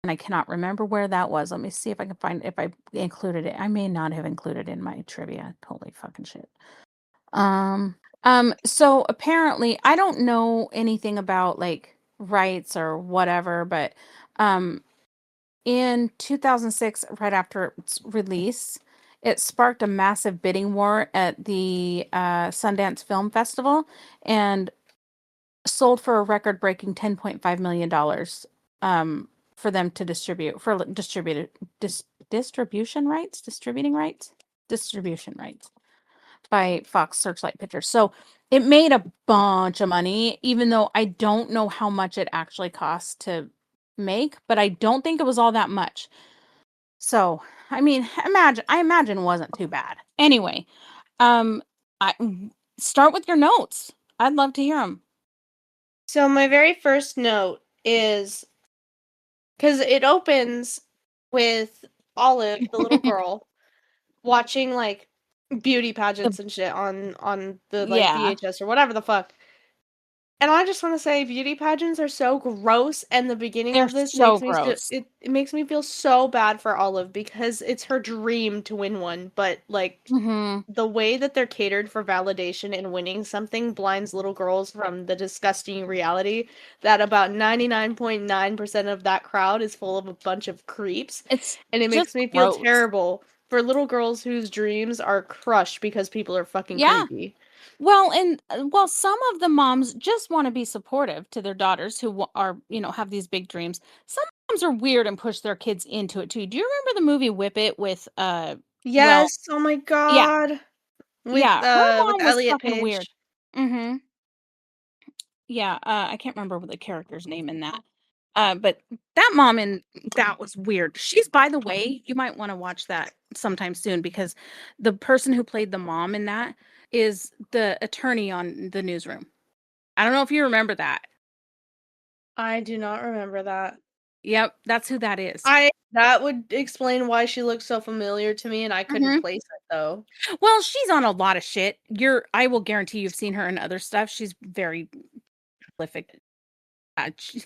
And I cannot remember where that was. Let me see if I can find if I included it. I may not have included it in my trivia. Holy fucking shit. So apparently I don't know anything about like rights or whatever, but um in 2006, right after its release, it sparked a massive bidding war at the Sundance Film Festival and sold for a record-breaking $10.5 million for them to distribute for distribution rights, distribution rights by Fox Searchlight Pictures. So it made a bunch of money, even though I don't know how much it actually cost to make, but I don't think it was all that much. So, I mean, I imagine it wasn't too bad. Anyway, um, I start with your notes. I'd love to hear them.
So my very first note is because it opens with Olive, the little girl, watching like beauty
The
pageants and shit on the like
Yeah,
VHS or whatever the fuck. And I just want to say beauty pageants are so gross, and the beginning
they're
of this
so
makes me
gross.
it makes me feel so bad for Olive because it's her dream to win one, but like
Mhm.
the way that they're catered for validation and winning something blinds little girls from the disgusting reality that about 99.9% of that crowd is full of a bunch of creeps,
It's
and it
just
makes me feel
gross.
terrible for little girls whose dreams are crushed because people are fucking
Yeah.
creepy.
Well, some of the moms just want to be supportive to their daughters who are, have these big dreams. Some moms are weird and push their kids into it too. Do you remember the movie Whip It with well,
Yes, oh my
yeah.
god.
Yeah, her
With
mom was
Elliot
fucking weird.
Page.
Mhm. Yeah, I can't remember the character's name in that. But that mom in that was weird. She's by the way, you might wanna watch that sometime soon because the person who played the mom in that is the attorney on The Newsroom. I don't know if you remember that.
I do not remember that.
Yep, that's who that is.
I that would explain why she looks so familiar to me and I couldn't
Mhm.
place it though.
Well, she's on a lot of shit. I will guarantee you've seen her in other stuff. She's very prolific. She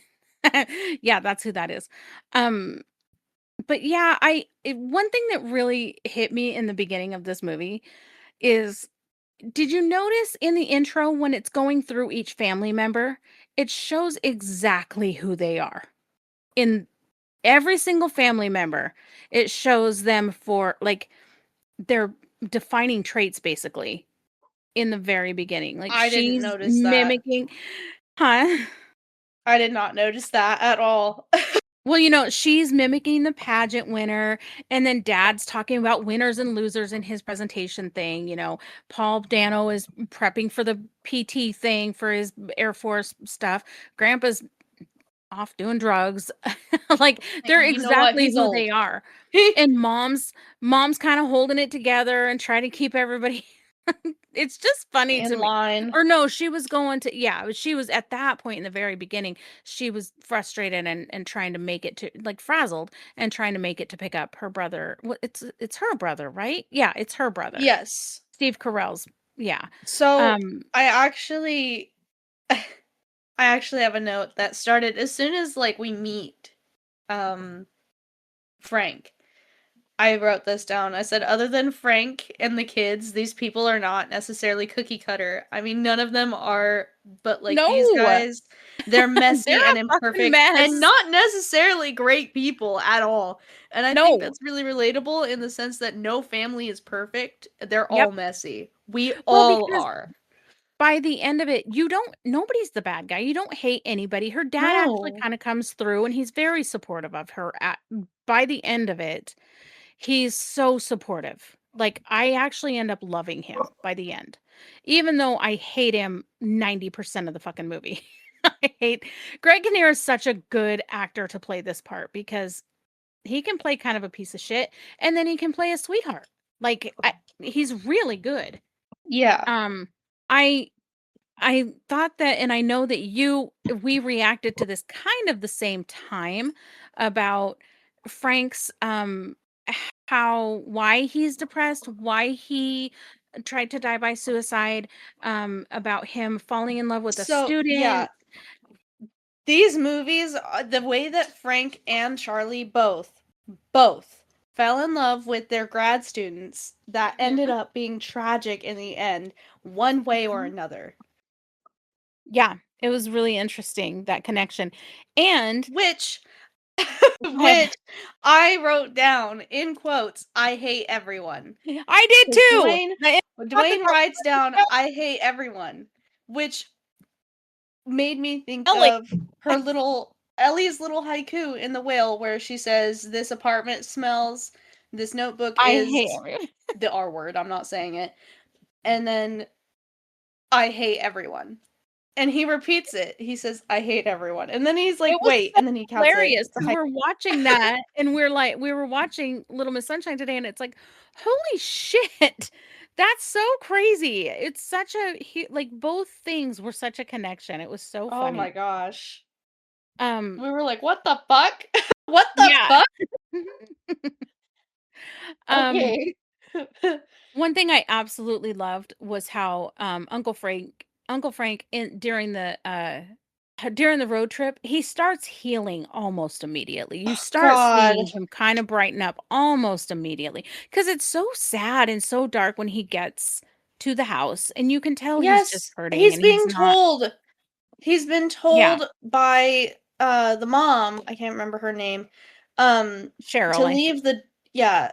yeah, that's who that is. Um, but yeah, one thing that really hit me in the beginning of this movie is did you notice in the intro when it's going through each family member, it shows exactly who they are. In every single family member, it shows them for like their defining traits basically in the very beginning. Like
I didn't
she's
notice that.
mimicking, huh?
I did not notice that at all.
Well, she's mimicking the pageant winner, and then dad's talking about winners and losers in his presentation thing. Paul Dano is prepping for the PT thing for his Air Force stuff. Grandpa's off doing drugs. Like they're
You know what?
exactly
He's
who
old.
they are. And mom's kind of holding it together and trying to keep everybody it's just funny to
In
me.
line.
Or no, she was going to yeah, she was at that point in the very beginning, she was frustrated and trying to make it to like frazzled and trying to make it to pick up her brother. Well, it's her brother, right? Yeah, it's her brother.
Yes.
Steve Carell's. Yeah.
So
Um
I actually I actually have a note that started as soon as like we meet um Frank. I wrote this down. I said, other than Frank and the kids, these people are not necessarily cookie cutter. I mean, none of them are, but like these
no.
guys, they're
They're
messy and
a fucking
imperfect and
mess.
not necessarily great people at all. And I think
No.
that's really relatable in the sense that no family is perfect. They're all
Yep.
messy. We
Well,
all
because
are.
by the end of it, nobody's the bad guy. You don't hate anybody. Her dad actually
No.
kind of comes through and he's very supportive of her by the end of it. He's so supportive. Like, I actually end up loving him by the end, even though I hate him 90% of the fucking movie. I hate Greg Kinnear is such a good actor to play this part because he can play kind of a piece of shit, and then he can play a sweetheart. Like, he's really good.
Yeah.
Um, I I thought that, and I know that we reacted to this kind of the same time about Frank's why he's depressed, why he tried to die by suicide, about him falling in love with a
So, yeah,
student.
these movies, the way that Frank and Charlie both fell in love with their grad students, that ended
Mhm,
up being tragic in the end, one way or
mhm.
another.
Yeah, it was really interesting, that connection. And
Which,
go ahead.
which I wrote down in quotes, I hate everyone.
I did
Because
too. Not the
Dwayne
top
writes down, I hate everyone, which made me think
Ellie.
of Ellie's little haiku in The Whale, where she says, "This apartment smells, this notebook
I hate
is
everyone.
the R word, I'm not saying it, and then I hate everyone." And he repeats it. He says, "I hate everyone." And then he's
It
like,
was
"Wait,"
so
and then he counts it.
hilarious
It's a
because
haiku.
we're watching that, and we were watching Little Miss Sunshine today, and it's like, holy shit, that's so crazy. It's such a like, both things were such a connection. It was so
Oh my
funny.
gosh.
Um,
We were like, "What the fuck? What the
yeah.
fuck?"
Um,
Okay.
One thing I absolutely loved was how, Uncle Frank during the road trip, he starts healing almost immediately. You start
God.
seeing him kind of brighten up almost immediately because it's so sad and so dark when he gets to the house, and you can tell he's just
Yes,
hurting and he's not.
he's been
Yeah,
told by the mom, I can't remember her name, to
Cheryl, I think.
leave the yeah,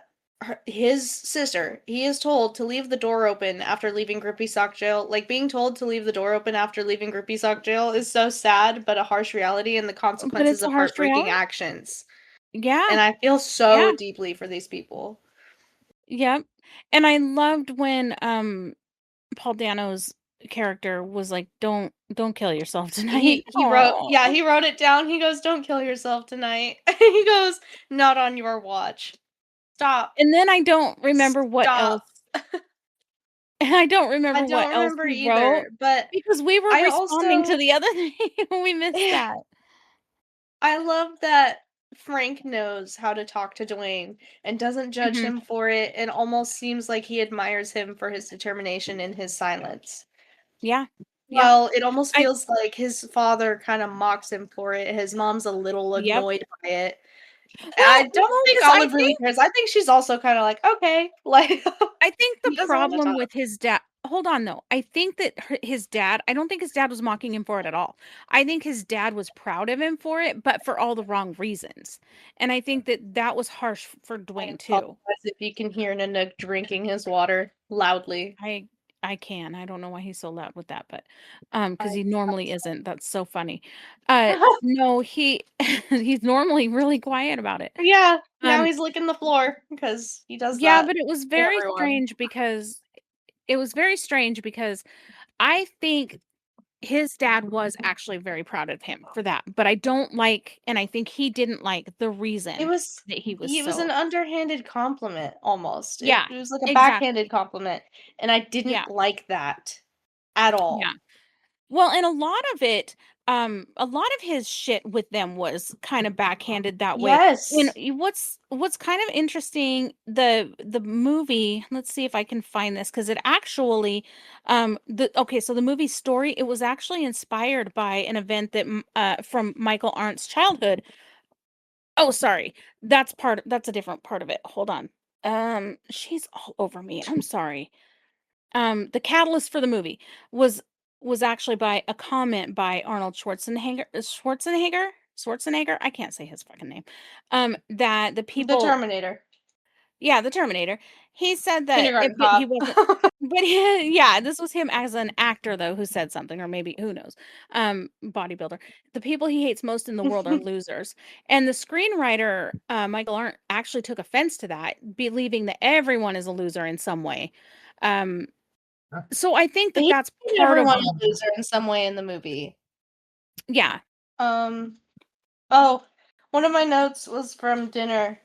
his sister. He is told to leave the door open after leaving Grippy Sock Jail. Like being told to leave the door open after leaving Grippy Sock Jail is so sad, but a harsh reality and the
But
consequences
it's a
of
harsh
heartbreaking
reality.
actions.
Yeah,
And I feel
yeah,
so deeply for these people.
yep. And I loved when, Paul Dano's character was like, don't kill yourself tonight."
He wrote, yeah,
Oh.
he wrote it down. He goes, "Don't kill yourself tonight." He goes, "Not on your watch. Stop.
And then I don't remember what else
Stop."
I don't
I
remember what
don't
else
remember
he wrote
either, but
because we were
I
responding to
also
the other thing. We missed that.
I love that Frank knows how to talk to Dwayne and doesn't judge
Mhm.
him for it and almost seems like he admires him for his determination in his silence.
Yeah. Yeah.
Well, it almost
I
feels like his father kind of mocks him for it. His mom's a little
Yep.
annoyed by it. I
Well,
don't think
because
Olive really cares. I think she's also kind of like, okay, like
I think the
he doesn't want to
problem
talk.
with his dad. Hold on, though. I think that his dad, I don't think his dad was mocking him for it at all. I think his dad was proud of him for it, but for all the wrong reasons. And I think that that was harsh for
I
Dwayne too.
apologize if you can hear Nanook drinking his water loudly.
I I can. I don't know why he's so loud with that, but
I,
because he
I'm
normally isn't. That's so funny.
sorry.
No, he's normally really quiet about it.
Yeah, now
Um,
he's licking the floor because he does
yeah,
that
but it was
to
very
everyone.
strange because I think his dad was actually very proud of him for that, but I don't like, and I think he didn't like the
It
reason
was
that he was
it was an
so.
underhanded compliment almost.
Yeah,
It was like a
exactly.
backhanded compliment, and I
Yeah,
didn't like that at
yeah.
all.
Well, and a lot of his shit with them was kind of backhanded that way. And
Yes.
what's kind of interesting, the movie, let's see if I can find this because it actually, so the movie story, it was actually inspired by an event that from Michael Arndt's childhood. Oh, sorry. That's a different part of it. Hold on. She's all over me. I'm sorry. The catalyst for the movie was actually by a comment by Arnold Schwarzenegger. I can't say his fucking name. That the
The
people,
Terminator.
Yeah, the Terminator. He said that
Kindergarten
but he
Cop.
wasn't but yeah, this was him as an actor though who said something, or maybe who knows. Bodybuilder. The people he hates most in the world are losers. And the screenwriter, Michael Arndt, actually took offense to that, believing that everyone is a loser in some way. Um, so I think that
He
that's
made
part of
everyone a loser in some way in the movie.
yeah.
Um, oh, one of my notes was from dinner,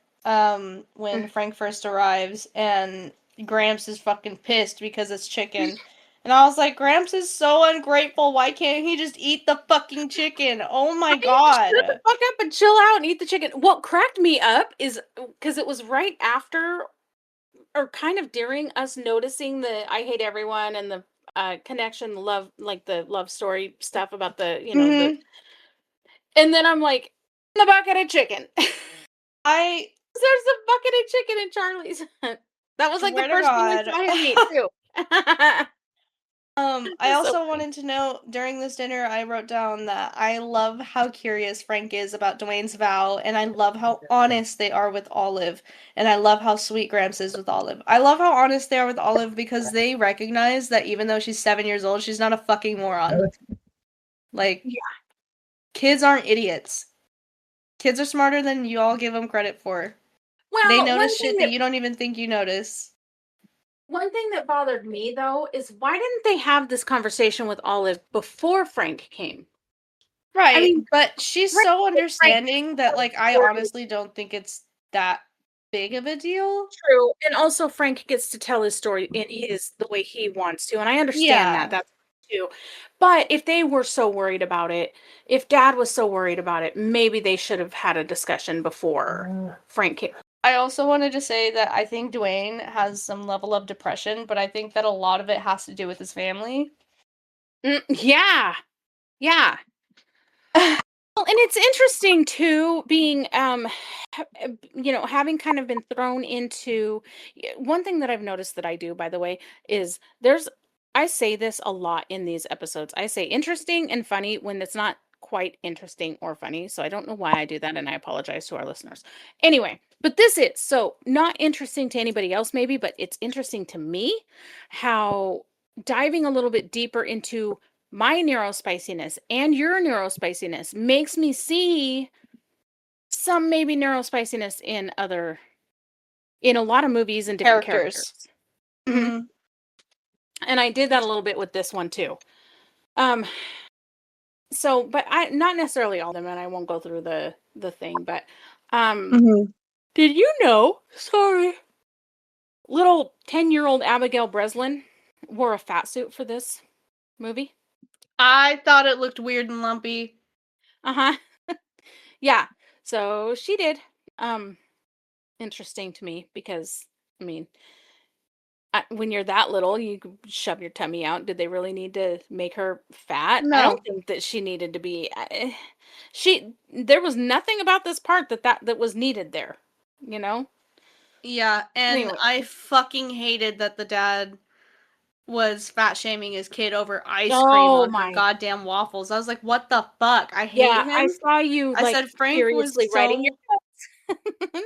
when Frank first arrives and Gramps is fucking pissed because it's chicken. And I was like, Gramps is so ungrateful. Why can't he just eat the fucking chicken? Oh my
I need to shut the
god.
fuck up and chill out and eat the chicken. What cracked me up is because it was right after or kind of during us noticing the I hate everyone and the connection, the love, like the love story stuff about the, the
Mm-hmm.
and then I'm like, the bucket of chicken.
I
There's a bucket of chicken in Charlie's. That was like the
swear to
first thing we
God.
saw him eat too.
I
So
also
funny.
wanted to know during this dinner, I wrote down that I love how curious Frank is about Dwayne's vow, and I love how honest they are with Olive, and I love how sweet Gramps is with Olive. I love how honest they are with Olive because they recognize that even though she's 7 years old, she's not a fucking moron. Like,
Yeah.
kids aren't idiots. Kids are smarter than you all give them credit for. They
Well,
notice shit that you don't even think you notice.
one thing that bothered me though is why didn't they have this conversation with Olive before Frank came? I
Right,
mean,
but she's
Frank
so
Frank
understanding that like I honestly don't think it's that big of a deal.
true, and also Frank gets to tell his story in his the way he wants to, and I understand that,
Yeah.
that's too. But if they were so worried about it, if Dad was so worried about it, maybe they should have had a discussion before Frank came.
I also wanted to say that I think Dwayne has some level of depression, but I think that a lot of it has to do with his family.
Yeah, yeah. Well, and it's interesting too, being, having kind of been thrown into one thing that I've noticed that I do, by the way, is I say this a lot in these episodes. I say interesting and funny when it's not quite interesting or funny. So I don't know why I do that, and I apologize to our listeners. Anyway, but this is so not interesting to anybody else, maybe, but it's interesting to me how diving a little bit deeper into my neurospiciness and your neurospiciness makes me see some maybe neurospiciness in a lot of movies and different
Characters.
characters. Mhm.
Mhm.
And I did that a little bit with this one too. Um, so but I not necessarily all of them, and I won't go through the thing, but um
Mhm.
did you know, sorry, little 10-year-old Abigail Breslin wore a fat suit for this movie?
I thought it looked weird and lumpy.
Uh-huh. Yeah. So she did. Um Interesting to me because, I mean, when you're that little, you could shove your tummy out. Did they really need to make her fat? I don't
No.
think that she needed to be. There was nothing about this part that was needed there. You know.
Yeah, and
Anyway.
I fucking hated that the dad was fat shaming his kid over ice cream
Oh
on her
my.
goddamn waffles. I was like, what the fuck? I hate
Yeah, I
him.
saw you
I
like
said Frank was
furiously writing
so
your notes.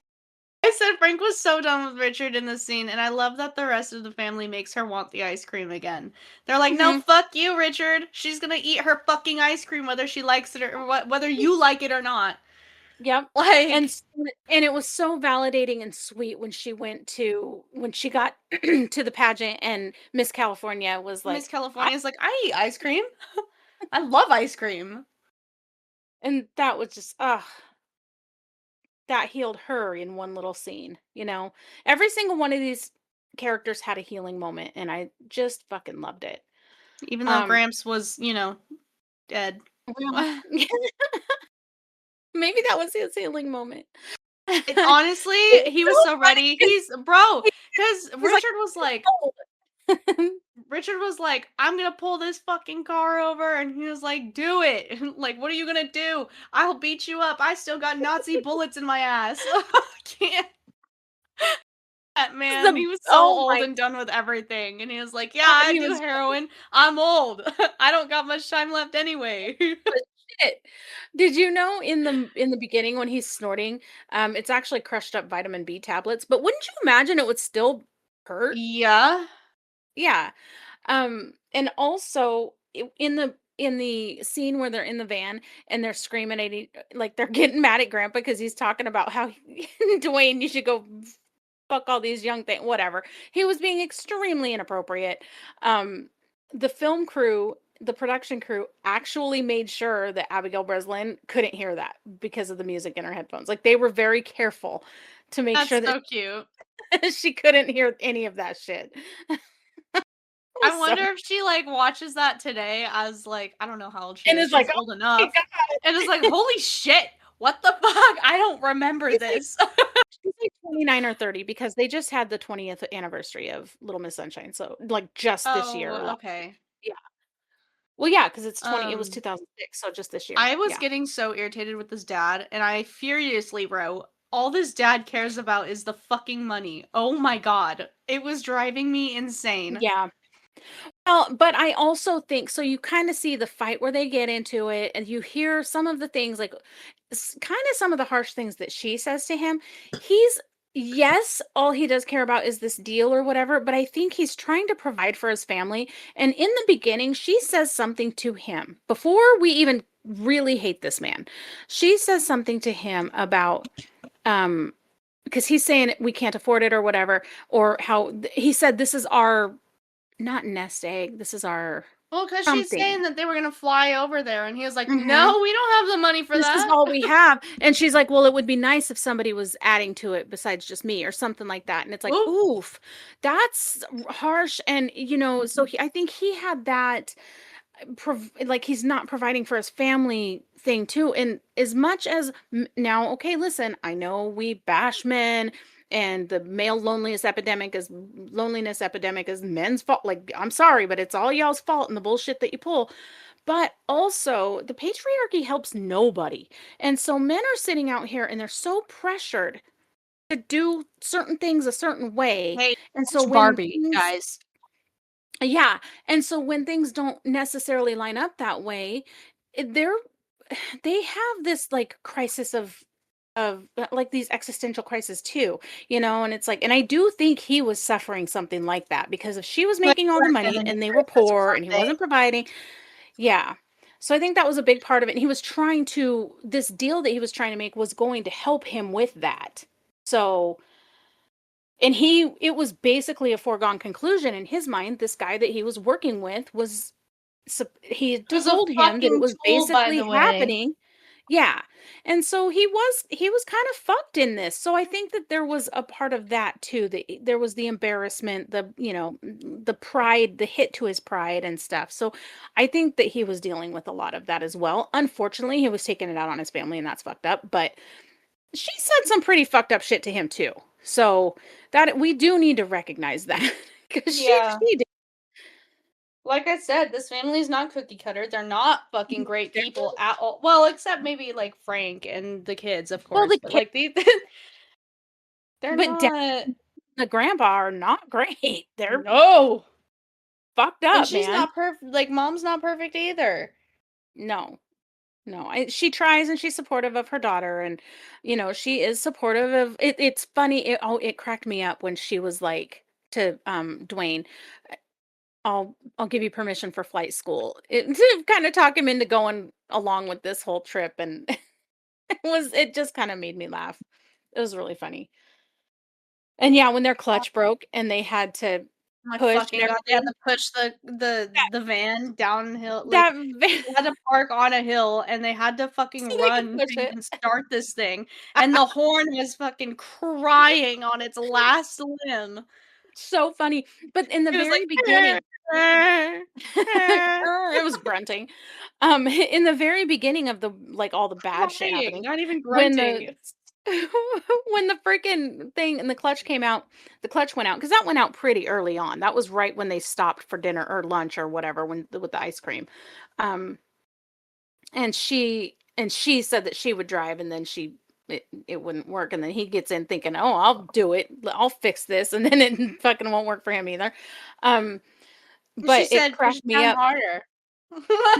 I said Frank was so done with Richard in this scene, and I love that the rest of the family makes her want the ice cream again. They're like, "No,
Mhm.
fuck you, Richard. She's gonna eat her fucking ice cream whether she likes it or whether you like it or not."
Yep. And
Like,
s and it was so validating and sweet when she got to the pageant and Miss California was
Miss
like, "I,"
California's like, "I eat ice cream. I love ice cream."
and that was just, ugh, that healed her in one little scene, you know? Every single one of these characters had a healing moment, and I just fucking loved it.
Even though
Um,
Gramps was, dead.
well, maybe that was his healing moment.
It, honestly,
It was
he
so
was so
funny
ready.
'cause
Because
he was like, "Oh."
Richard was like, I'm gonna pull this fucking car over, and he was like, do it. Like, what are you gonna do? I'll beat you up. I still got Nazi bullets in my ass. I can't. That man, he was so
Oh
old
my
and done with everything, and he was like, yeah,
god,
I
he
do
was
heroin. I'm old. I don't got much time left anyway.
Did you know in the beginning when he's snorting, it's actually crushed up vitamin B tablets, but wouldn't you imagine it would still hurt?
Yeah.
Yeah. And also in the scene where they're in the van and they're screaming at like they're getting mad at Grandpa because he's talking about how Dwayne, you should go fuck all these young things, whatever. He was being extremely inappropriate. Um, the film crew, the production crew actually made sure that Abigail Breslin couldn't hear that because of the music in her headphones. Like they were very careful to make sure
That's
that
so cute.
she couldn't hear any of that shit. It was
I
so
wonder if she, like, watches that today as, like, I don't know how old she
and
is,
it's like,
she's
oh
old
my
enough,
god.
and it's like, "Holy shit, what the fuck? I don't remember
She's like
this."
she's like 29 or 30 because they just had the 20th anniversary of Little Miss Sunshine. So like just this year.
Oh, okay.
Yeah. Well, yeah, because it was
Um,
2006, so just this year.
I was
Yeah.
getting so irritated with this dad, and I furiously wrote, "All this dad cares about is the fucking money." Oh my god. It was driving me insane.
Yeah. Well, but I also think so you kinda see the fight where they get into it, and you hear some of the things, like, kinda some of the harsh things that she says to him. He's yes, all he does care about is this deal or whatever, but I think he's trying to provide for his family, and in the beginning, she says something to him, before we even really hate this man. She says something to him about, because he's saying we can't afford it or whatever, or how he said, "This is our" not nest egg, "This is our"
Well, because she's
something.
saying that they were gonna fly over there, and he was like,
Mhm.
"No, we don't have the money for
"This is
that."
all we have," and she's like, "Well, it would be nice if somebody was adding to it besides just me," or something like that, and it's like,
Oof.
"Oof, that's harsh," and, so I think he had that, like, he's not providing for his family thing too, and as much as now, okay, listen, I know we bash men and the male loneliness epidemic is men's fault, like, I'm sorry, but it's all y'all's fault and the bullshit that you pull. But also, the patriarchy helps nobody. And so men are sitting out here and they're so pressured to do certain things a certain way.
Hey,
And so
watch
when
Barbie,
things,
guys.
yeah, and so when things don't necessarily line up that way, they're they have this like crisis of like these existential crises too, and it's like, and I do think he was suffering something like that because if she was
Like
making all the
an
money
identity
and they were
crisis or
poor and he
something.
wasn't providing. Yeah. So I think that was a big part of it, and he was trying to this deal that he was trying to make was going to help him with that. So, and it was basically a foregone conclusion in his mind. This guy that he was working with was he
It was a
told him that it
fucking
was
tool, by
basically
the way.
happening. Yeah. And so he was kind of fucked in this. So I think that there was a part of that too. That there was the embarrassment, the pride, the hit to his pride and stuff. So I think that he was dealing with a lot of that as well. Unfortunately, he was taking it out on his family and that's fucked up, but she said some pretty fucked up shit to him too. So that we do need to recognize that because she
Yeah.
she did.
Like I said, this family is not cookie cutter. They're not fucking great
They're
people at all. Well, except maybe like Frank and the kids, of
well,
course.
the
But
kid,
like they're
but Dad
not.
and the grandpa are not great. They're
No.
fucked
And
up,
she's
man.
not perfect. Like mom's not perfect either.
No, no. She tries and she's supportive of her daughter, and she is supportive of it. It's funny. It cracked me up when she was like to Dwayne, I'll give you permission for flight school. It to kind of talk him into going along with this whole trip, and it just kind of made me laugh. It was really funny. And yeah, when their
Oh
clutch broke and they had to
my
push and
fucking god! They had
everything,
to push the van downhill. Like
that
they had to park on a hill, and they had to fucking
so they could
run
push
to
it.
even start this thing. And the horn was fucking crying on its last limb.
So funny. But in the
It was like
very beginning, it was grunting. In the very beginning of the like all the bad shit
crying,
happening,
not even
when the
grunting.
when the freaking thing and the clutch came out, the clutch went out because that went out pretty early on. That was right when they stopped for dinner or lunch or whatever with the ice cream. Um, and she said that she would drive, and then it wouldn't work, and then he gets in thinking, "Oh, I'll do it. I'll fix this," and then it fucking won't work for him either. Um,
And she
but it
said, "Push
cracked
it
me
down
up.
harder."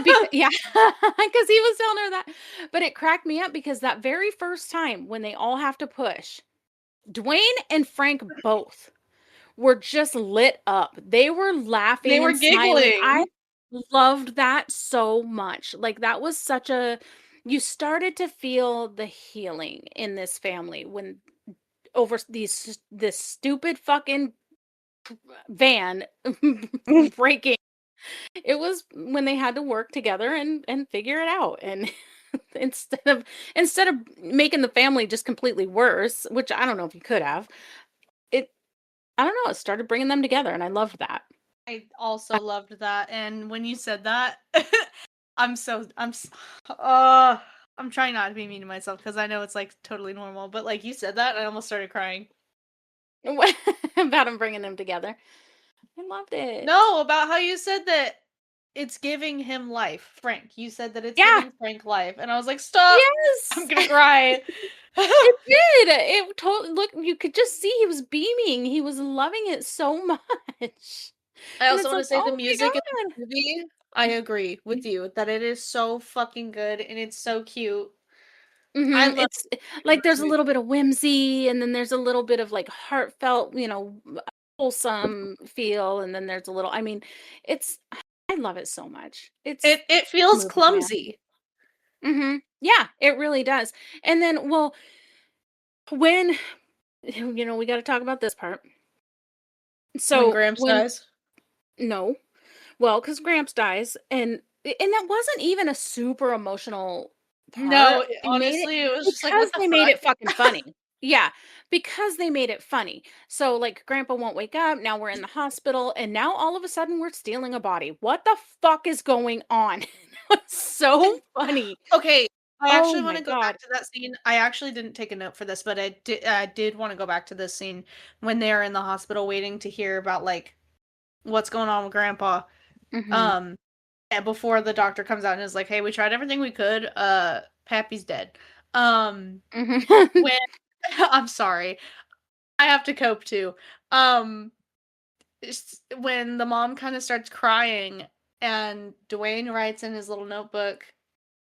Because yeah, because he was telling her that. But it cracked me up because that very first time when they all have to push, Dwayne and Frank both were just lit up. They were
They
laughing
were
and smiling. I
giggling.
loved that so much. Like that was such a you started to feel the healing in this family when over this stupid fucking van breaking. It was when they had to work together and figure it out and instead of instead of making the family just completely worse, which I don't know if you could have. It I don't know, it started bringing them together and I loved that.
I also loved that, and when you said that, uh, I'm trying not to be mean to myself because I know it's like totally normal, but like you said that, I almost started crying.
About them bringing them together. I loved it.
No, about how you said that it's giving him life, Frank. You said that it's
Yeah.
giving Frank life, and I was like, stop! I'm
Yes.
gonna cry.
It did. It totally look, you could just see he was beaming. He was loving it so much.
I
And
also
it's
want
like,
to say the
"Oh my
music in
god."
the movie. I agree with you that it is so fucking good and it's so cute. I
Mhm.
love
It's
in
like
this
there's a
movie.
little bit of whimsy and then there's a little bit of like heartfelt, wholesome feel and then there's a little I mean, it's I love it so much. It's
It
a
feels
movie, man.
clumsy
Mhm. Yeah, it really does. And then well, when we got to talk about this part.
when
So,
Gramps
when
dies.
no. Well, cuz Gramps dies and that wasn't even a super emotional
No,
part. They made it
honestly, it was just like,
because
what the
they made
fuck?
it fucking funny. Yeah, because they made it funny. So, like, grandpa won't wake up, now we're in the hospital, and now all of a sudden we're stealing a body. What the fuck is going on? It's so
And
funny.
okay, I
Oh
actually want
my
to go back
god.
to that scene. I actually didn't take a note for this, but I did want to go back to this scene when they're in the hospital waiting to hear about like what's going on with Grandpa.
Mhm.
Um, and before the doctor comes out and is like, "Hey, we tried everything we could. Pappy's dead." Um,
Mhm.
when I'm sorry, I have to cope too. Um, when the mom kind of starts crying and Dwayne writes in his little notebook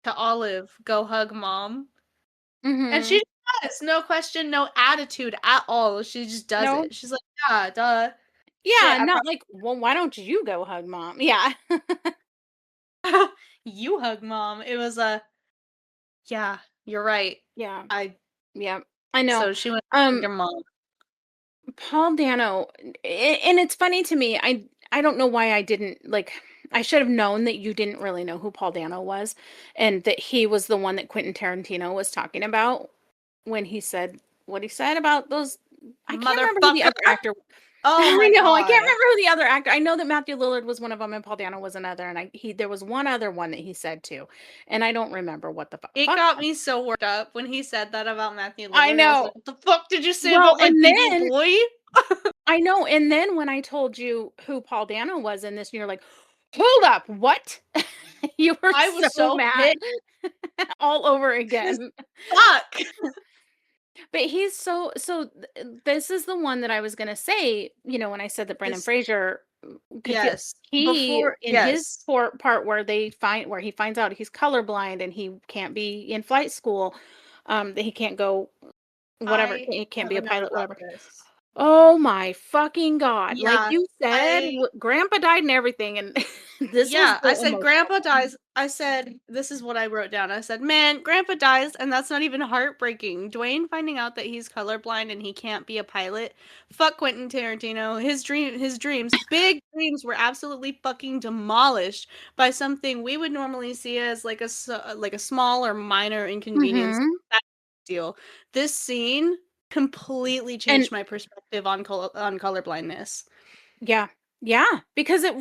to Olive, "Go hug mom." And she
Mhm.
does, no question, no attitude at all. She just does
No.
it. She's like, "Yeah, duh. Shit,
Yeah,
I
not like, "Well, why don't you go hug mom?" Yeah.
probably you hug mom." It was a, "Yeah, you're right."
Yeah.
I
Yeah. I know.
So she went to hug
Um
her mom.
Paul Dano, and it's funny to me. I don't know why I didn't like. I should have known that you didn't really know who Paul Dano was, and that he was the one that Quentin Tarantino was talking about when he said what he said about those. I can't remember who the
Motherfucker.
other actor.
Oh
I
my
know I can't
god.
remember who the other actor. I know that Matthew Lillard was one of them, and Paul Dano was another. And there was one other one that he said too, and I don't remember what the
It
fuck.
got me so worked up when he said that about Matthew
I
Lillard. I was
know.
like, "What the fuck did you say
Well,
about my
and
baby
then
boy?"
I know, and then when I told you who Paul Dano was in this, and you're like, "Hold up, what?" You were
I was
so
so
mad
pissed.
all over
As
again.
fuck.
But he's this is the one that I was gonna say, when I said that Brendan
This
Fraser could feel
Yes.
he
Before
in his
yes.
part where he finds out he's colorblind and he can't be in flight school, that he can't go whatever,
I
he can't
have
be
a
a
note
pilot,
about
whatever.
this.
Oh my fucking god. Like
Yeah.
you said,
I
grandpa died and everything, and this was
Yeah, I
the
said
emotional
grandpa
one.
dies. I said this is what I wrote down. I said, "Man, grandpa dies and that's not even heartbreaking." Dwayne finding out that he's colorblind and he can't be a pilot. Fuck Quentin Tarantino. His dreams, big dreams were absolutely fucking demolished by something we would normally see as like like a small or minor inconvenience.
Mhm.
That deal. This scene completely
And
changed my perspective on colorblindness.
yeah. Yeah, because it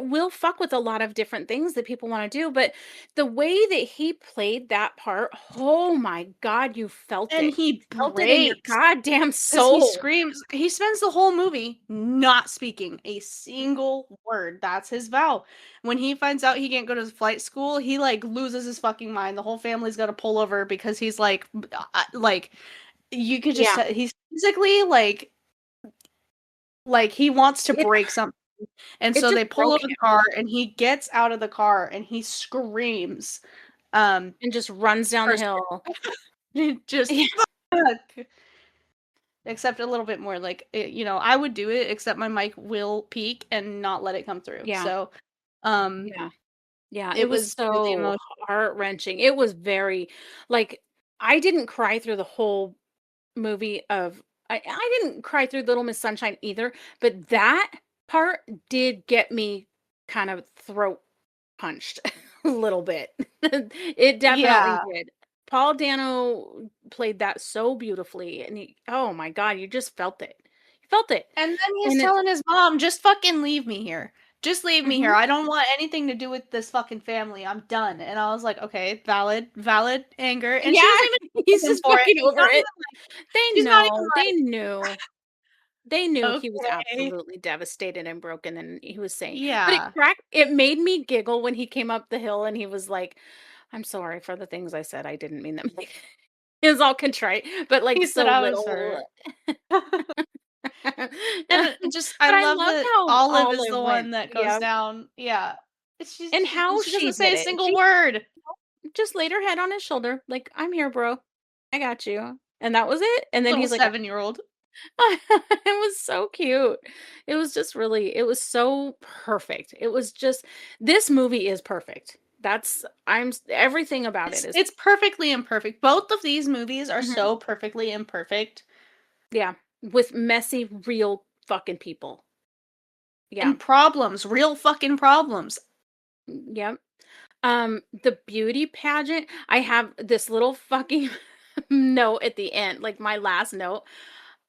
will fuck with a lot of different things that people wanna do, but the way that he played that part, oh my god, you felt
And
it. You
he
felt it in your
breaks.
goddamn
'Cause he
soul.
screams he spends the whole movie not speaking a single word, that's his vow. When he finds out he can't go to flight school, he, like, loses his fucking mind, the whole family's gotta pull over because he's like, you could just
Yeah.
tell he's physically, like, he wants to
It
break something And
It
so
just
they pull
broke
over the
him
car, and he gets out of the car, and he screams, um,
and just runs down the
curse
hill.
word. Just,
Yeah,
"Fuck!" Except a little bit more, like, I would do it, except my mic will peak and not let it come through.
yeah,
So, um,
yeah. Yeah, it
it
was
was really
so
emotional.
heart-wrenching. It was very like, I didn't cry through the whole movie of I didn't cry through Little Miss Sunshine either, but that part did get me kind of throat punched a little bit. It definitely
Yeah.
did. Paul Dano played that so beautifully, and he oh my god, you just felt it. You felt it.
And then he's
And it
telling his mom, "Just fucking leave me here. Just leave me here.
Mhm.
I don't want anything to do with this fucking family. I'm done." And I was like, "Okay, valid anger." And she
Yeah,
doesn't even
he's
him
just
for it.
fucking over it. They
She's not even
know, they knew. They knew
like,
he was
"Okay."
absolutely devastated and broken, and he was saying but
Yeah.
it made me giggle when he came up the hill and he was like, "I'm sorry for the things I said, I didn't mean them." Like, he was all contrite, but, like,
He said,
so
"I was
little.
hurt." And
But
it just I
I
love
loved
that
how
Olive is
Olive
the
went
one that goes
yeah,
down. Yeah.
and how
She
she
doesn't say
did
a
it.
single
She
word.
just laid her head on his shoulder, like, "I'm here, bro. I got you." And that was it, and then
Little
he's like,
7-year-old.
it was so cute. It was just really it was so perfect. It was just this movie is perfect. That's I'm s everything about it is
It's perfectly imperfect. Both of these movies are
Mhm.
so perfectly imperfect.
Yeah, with messy, real fucking people. Yeah,
And problems, real fucking problems.
yep. The beauty pageant, I have this little fucking note at the end, like, my last note.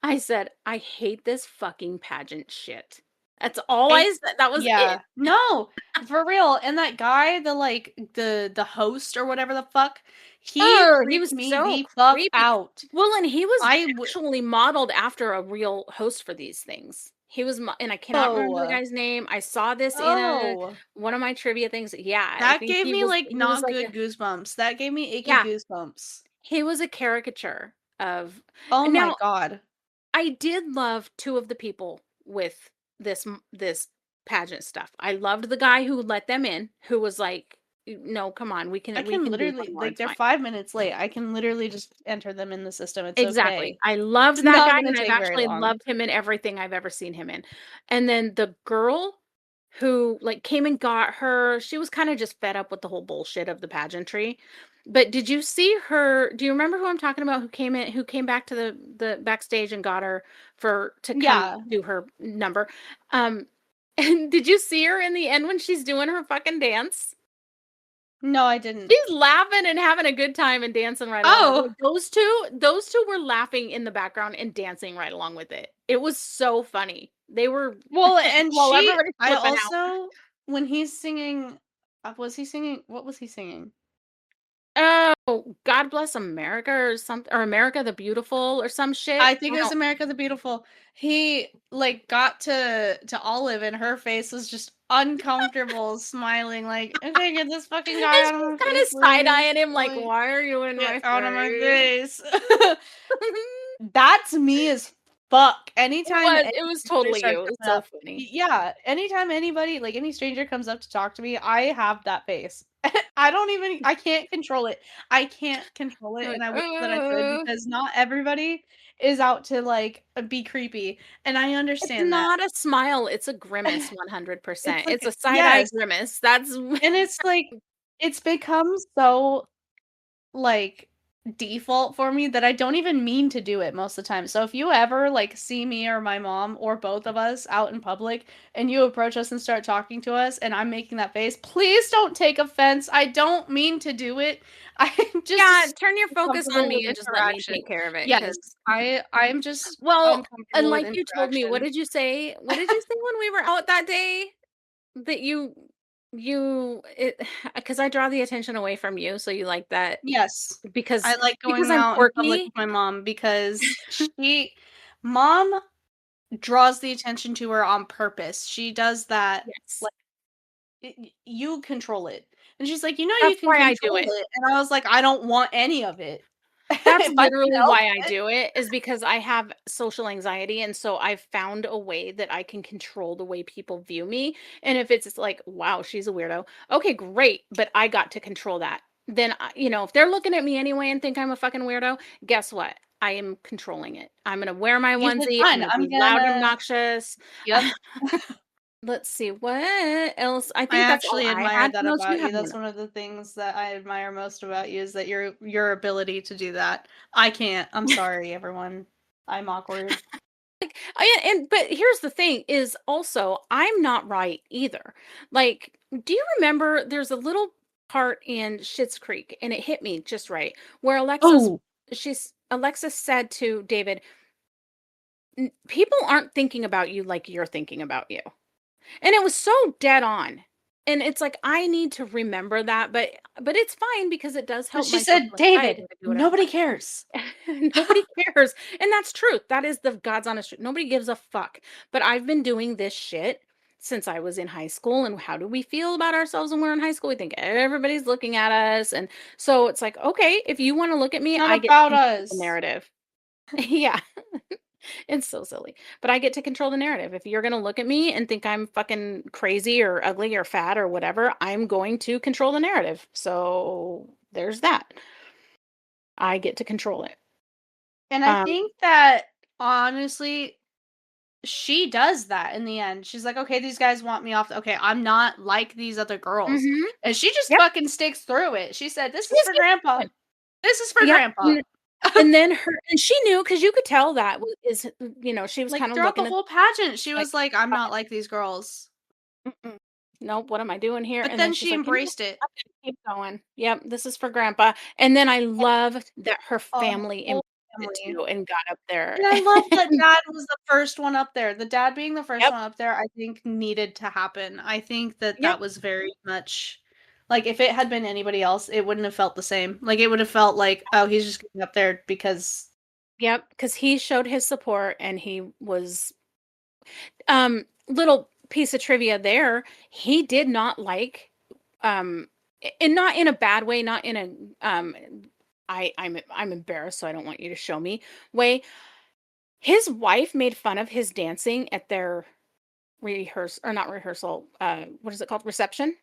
I said, "I hate this fucking pageant shit." That's all I
I
said, that was it.
Yeah. No, for real, and that guy, the host or whatever the fuck, he
Oh, he
creeped
was
me
so
the fuck
creepy.
out.
Well, and he was
I would
actually modeled after a real host for these things. He was mo and I cannot remember the
Oh.
guy's name. I saw this in a
Oh.
one of my trivia things. Yeah, I
That
think
gave me, like,
he was
not
like
good
a
goosebumps. That gave me icky
yeah,
goosebumps.
he was a caricature of
Oh my
now,
god.
I did love 2 of the people with this pageant stuff. I loved the guy who let them in, who was like, "No, come on,
I
we
can
can do
literally
one more,
like,
it's
they're
fine."
5 minutes late. I can literally just enter them in the system. It's
Exactly.
okay.
I loved
It's
that
not
guy,
gonna
and I've
take very
actually
long.
loved him in everything I've ever seen him in. And then the girl who, like, came and got her, she was kinda just fed up with the whole bullshit of the pageantry. But did you see her do you remember who I'm talking about who came back to the backstage and got her for to come
Yeah.
do her number? Um, and did you see her in the end when she's doing her fucking dance?
No, I didn't.
She's laughing and having a good time and dancing right along with
Oh!
it. Those 2 were laughing in the background and dancing right along with it. It was so funny. They were
Well, and
while
she
everybody's
I
flipping out.
also when he's singing was he singing what was he singing?
Oh, God Bless America or something or America the Beautiful or some shit.
I think
I
it was
don't
America the Beautiful. He, like, got to Olive, and her face was just uncomfortable, smiling like, "Okay, get this fucking
and
guy out of
she's
my
kinda
face, please.
side-eyeing him like,
Like,
"Why are you in
get
my
out of my
face?"
face." That's me as fuck. Anytime
It was
anybody
totally
starts
you. It was
tripping
so
up
funny.
yeah, anytime anybody, like, any stranger comes up to talk to me, I have that face. I can't control it. I can't control it,
You're
and
like,
I wish that I could because not everybody is out to, like, be creepy, and I
It's
understand that.
not a smile, it's a grimace 100%.
It's
It's
like
a side-eye
yes,
grimace. That's
and it's like it's become so like, default for me that I don't even mean to do it most of the time. So if you ever, like, see me or my mom or both of us out in public and you approach us and start talking to us and I'm making that face, please don't take offense. I don't mean to do it. I'm
yeah,
just
turn your focus on
uncomfortable
me
with
and just let me
interaction.
take care of it.
Yes,
Because
I'm just
well, and
uncomfortable with
like you told me,
interaction.
what did you say when we were out that day? That you it because I draw the attention away from you, so you like that
Yes. I like
because
going
I'm
out in public
quirky?
with my mom because mom draws the attention to her on purpose. She does that,
Yes.
like, you control it." And she's like, "You know you
That's
can
why I do
control
it.
it." And I was like, "I don't want any of it."
That's
If I can
literally
help
why I
it.
do it, is because I have social anxiety, and so I've found a way that I can control the way people view me, and if it's like, "Wow, she's a weirdo." Okay, great, but I got to control that. Then, if they're looking at me anyway and think I'm a fucking weirdo, guess what? I am controlling it. I'm gonna wear my
You did
onesie, I'm
fine.
gonna
I'm
be loud,
gonna
obnoxious.
Yep.
Let's see, what else? I
I
think that's all
actually
I
admire
had,
that
unless you
about you.
have more
That's one of the things that I admire most about you is that your ability to do that. I can't. I'm sorry, everyone. I'm awkward.
But here's the thing is also I'm not right either. Like, do you remember there's a little part in Schitt's Creek and it hit me just right where
Oh,
Alexis said to David, People aren't thinking about you like you're thinking about you." And it was so dead on. And it's like I need to remember that, but it's fine because it does
but
help
she
my
said,
social anxiety
"David,
to do whatever.
nobody cares."
Nobody cares. And that's truth. That is the God's honest truth. Nobody gives a fuck. But I've been doing this shit since I was in high school. And how do we feel about ourselves when we're in high school? We think everybody's looking at us. And so it's like, okay, if you want to look at
It's
me,
not
I get to
about
control the
us.
narrative. Yeah, it's so silly. But I get to control the narrative. If you're going to look at me and think I'm fucking crazy or ugly or fat or whatever, I'm going to control the narrative. So there's that. I get to control it.
And I
Um,
think that honestly, she does that in the end. She's like, "Okay, these guys want me off. Okay, I'm not like these other girls."
mhm.
And she just
Yep.
fucking sticks through it. She said, "This
She
is
just
for
keeps
grandpa.
going.
This is for
Yep,
grandpa."
and then she knew because you could tell that she was
Like
kinda
throughout the
looking at
whole pageant, she
like,
was like, "I'm not
fucking,
like these girls."
mm-mm, nope, what am I doing here?
But
And then
then
she's
she
like, "You know what?
embraced it.
I'm gonna keep going. Yep, this is for grandpa." And then I
And
love that her
her
family
whole
embraced it
family.
too and got up there.
And I love that dad was the first one up there. The dad being the first
Yep,
one up there, I think needed to happen. I think that
yep,
that was very much like if it had been anybody else, it wouldn't have felt the same. Like it would have felt like, oh, he's just getting up there because
yep, because he showed his support and he was little piece of trivia there, he did not like, and not in a bad way, not in a, I'm embarrassed, so I don't want you to show me way. His wife made fun of his dancing at their rehearsal, or not rehearsal, what is it called? Reception?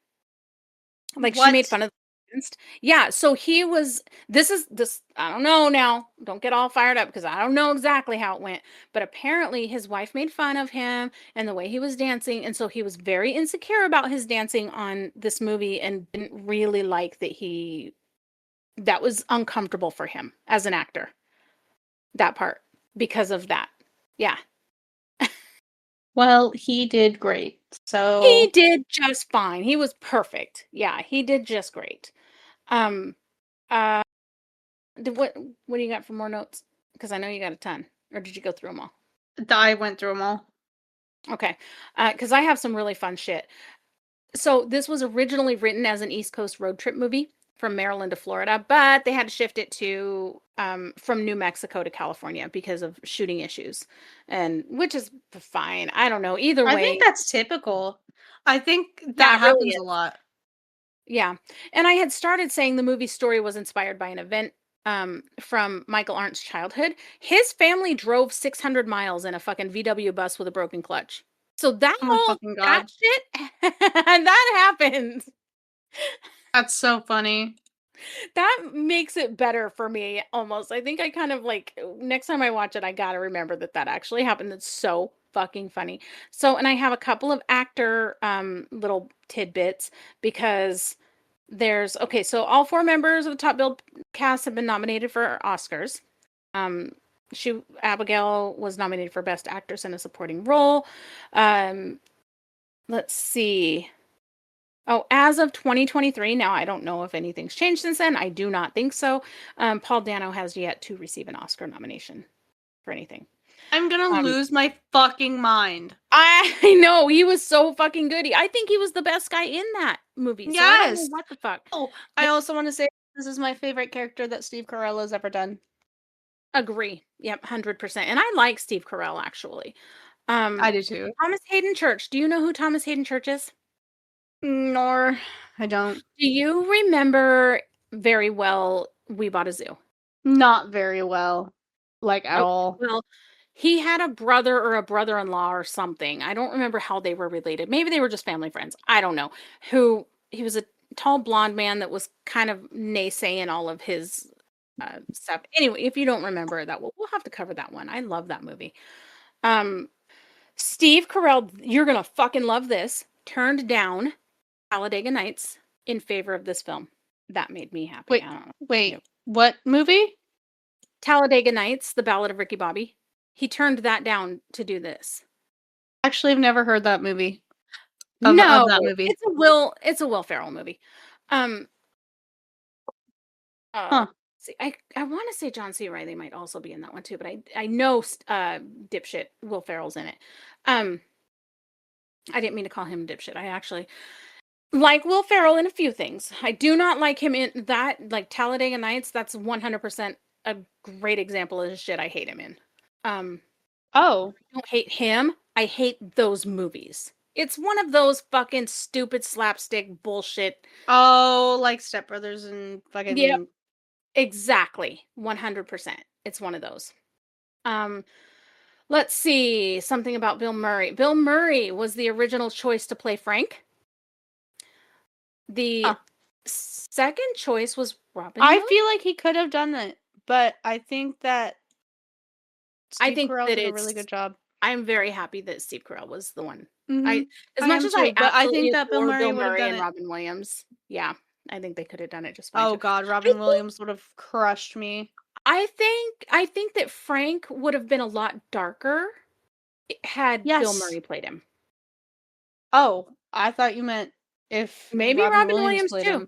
Like, she made
what?
fun of the danced. Yeah, so he was this I don't know now, don't get all fired up because I don't know exactly how it went, but apparently his wife made fun of him and the way he was dancing, and so he was very insecure about his dancing on this movie and didn't really like that was uncomfortable for him as an actor, that part, because of that. Yeah.
Well, he did great.
He
So
did just fine. He was perfect. Yeah, he did just great. Um, uh what do you got for more notes? Because I know you got a ton. Or did you go through them all?
I went through them all.
Okay. Because I have some really fun shit. So this was originally written as an East Coast road trip movie from Maryland to Florida, but they had to shift it to from New Mexico to California because of shooting issues, and which is fine. I don't know. Either
I think
way,
that's typical. I think
yeah,
that
it really
happens a
is.
lot.
Yeah. And I had started saying the movie story was inspired by an event from Michael Arndt's childhood. His family drove 600 miles in a fucking VW bus with a broken clutch. So
Oh my fucking
that
god.
shit, that happened.
That's so funny.
That makes it better for me almost. I think I kind of like next time I watch it, I got to remember that that actually happened. It's so fucking funny. So, and I have a couple of actor little tidbits because okay, so all four members of the top billed cast have been nominated for Oscars. Um, Abigail was nominated for Best Actress in a Supporting Role. Um, let's see. Oh, as of 2023, now I don't know if anything's changed since then. I do not think so. Paul Dano has yet to receive an Oscar nomination for anything.
I'm gonna
Um,
lose my fucking mind.
I know he was so fucking good. I think he was the best guy in that movie. So I don't know
Yes.
what the fuck.
Oh, I also want to say this is my favorite character that Steve Carell has ever done.
Agree. Yep, 100%. And I like Steve Carell actually. Um,
I do too.
Thomas Hayden Church. Do you know who Thomas Hayden Church is?
Nor I don't.
Do you remember very well We Bought a Zoo?
Not very well, like, at
Okay,
all.
well, he had a brother or a brother-in-law or something. I don't remember how they were related. Maybe they were just family friends. I don't know. Who he was a tall blonde man that was kind of naysaying all of his stuff. Anyway, if you don't remember that, we'll have to cover that one. I love that movie. Um, Steve Carell, you're gonna fucking love this. Turned down Talladega Nights in favor of this film. That made me happy.
Wait,
I don't know.
wait,
Yep.
what movie?
Talladega Nights, The Ballad of Ricky Bobby. He turned that down to do this.
Actually, I've never heard that movie. Of
No,
that movie.
it's a Will Ferrell movie. Um,
Huh.
see, I wanna say John C. Reilly might also be in that one too, but I know dipshit Will Ferrell's in it. Um, I didn't mean to call him dipshit. I actually like Will Ferrell in a few things. I do not like him in that, like, Talladega Nights, that's 100% a great example of the shit I hate him in. Um,
Oh.
I don't hate him, I hate those movies. It's one of those fucking stupid slapstick bullshit.
Oh, like Step Brothers and
Yep,
fucking
exactly, 100%. It's one of those. Um, let's see, something about Bill Murray. Bill Murray was the original choice to play Frank. The
huh.
second choice was Robin
I
Williams.
feel like he could have done it, but I think that
I
Steve
think
Carell
that
did a really good
it's
job.
I'm very happy that Steve Carell was the one. I
Mhm.
as
I
much
am
as I
too, but I think
absolutely
that Bill
adore
Murray
Bill
would have
Murray
done
and
it.
Robin Williams, yeah, I think they could have done it just fine
Oh
too.
god,
I
Robin
think
Williams would have crushed me.
I think that Frank would have been a lot darker had Bill
Yes.
Murray played him.
Oh, I thought you meant if
Maybe
Robin
Robin
Williams
Williams
played
too.
him.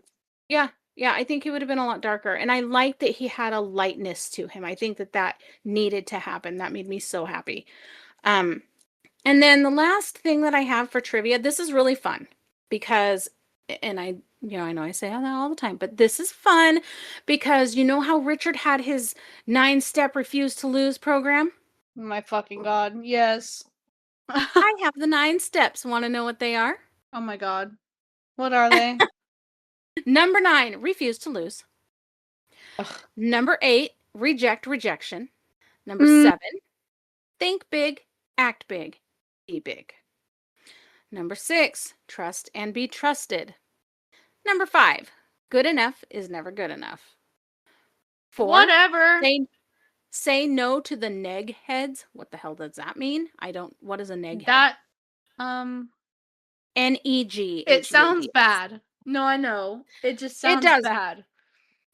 Yeah, yeah, I think he would have been a lot darker, and I like that he had a lightness to him. I think that that needed to happen. That made me so happy. Um, and then the last thing that I have for trivia, this is really fun because, and I know I say that all the time, but this is fun because you know how Richard had his 9-step refuse to lose program?
My fucking god. Yes.
I have the 9 steps. Want to know what they are?
Oh my god. What are they?
Number 9, refuse to lose.
Ugh.
Number 8, reject rejection. Number
Mm,
7, think big, act big, be big. Number 6, trust and be trusted. Number 5, good enough is never good enough. 4,
whatever.
say say no to the neg heads. What the hell does that mean? I don't what is a neg head?
That um it sounds
Negheds.
bad. No, I know. It just
It
sounds
does.
bad.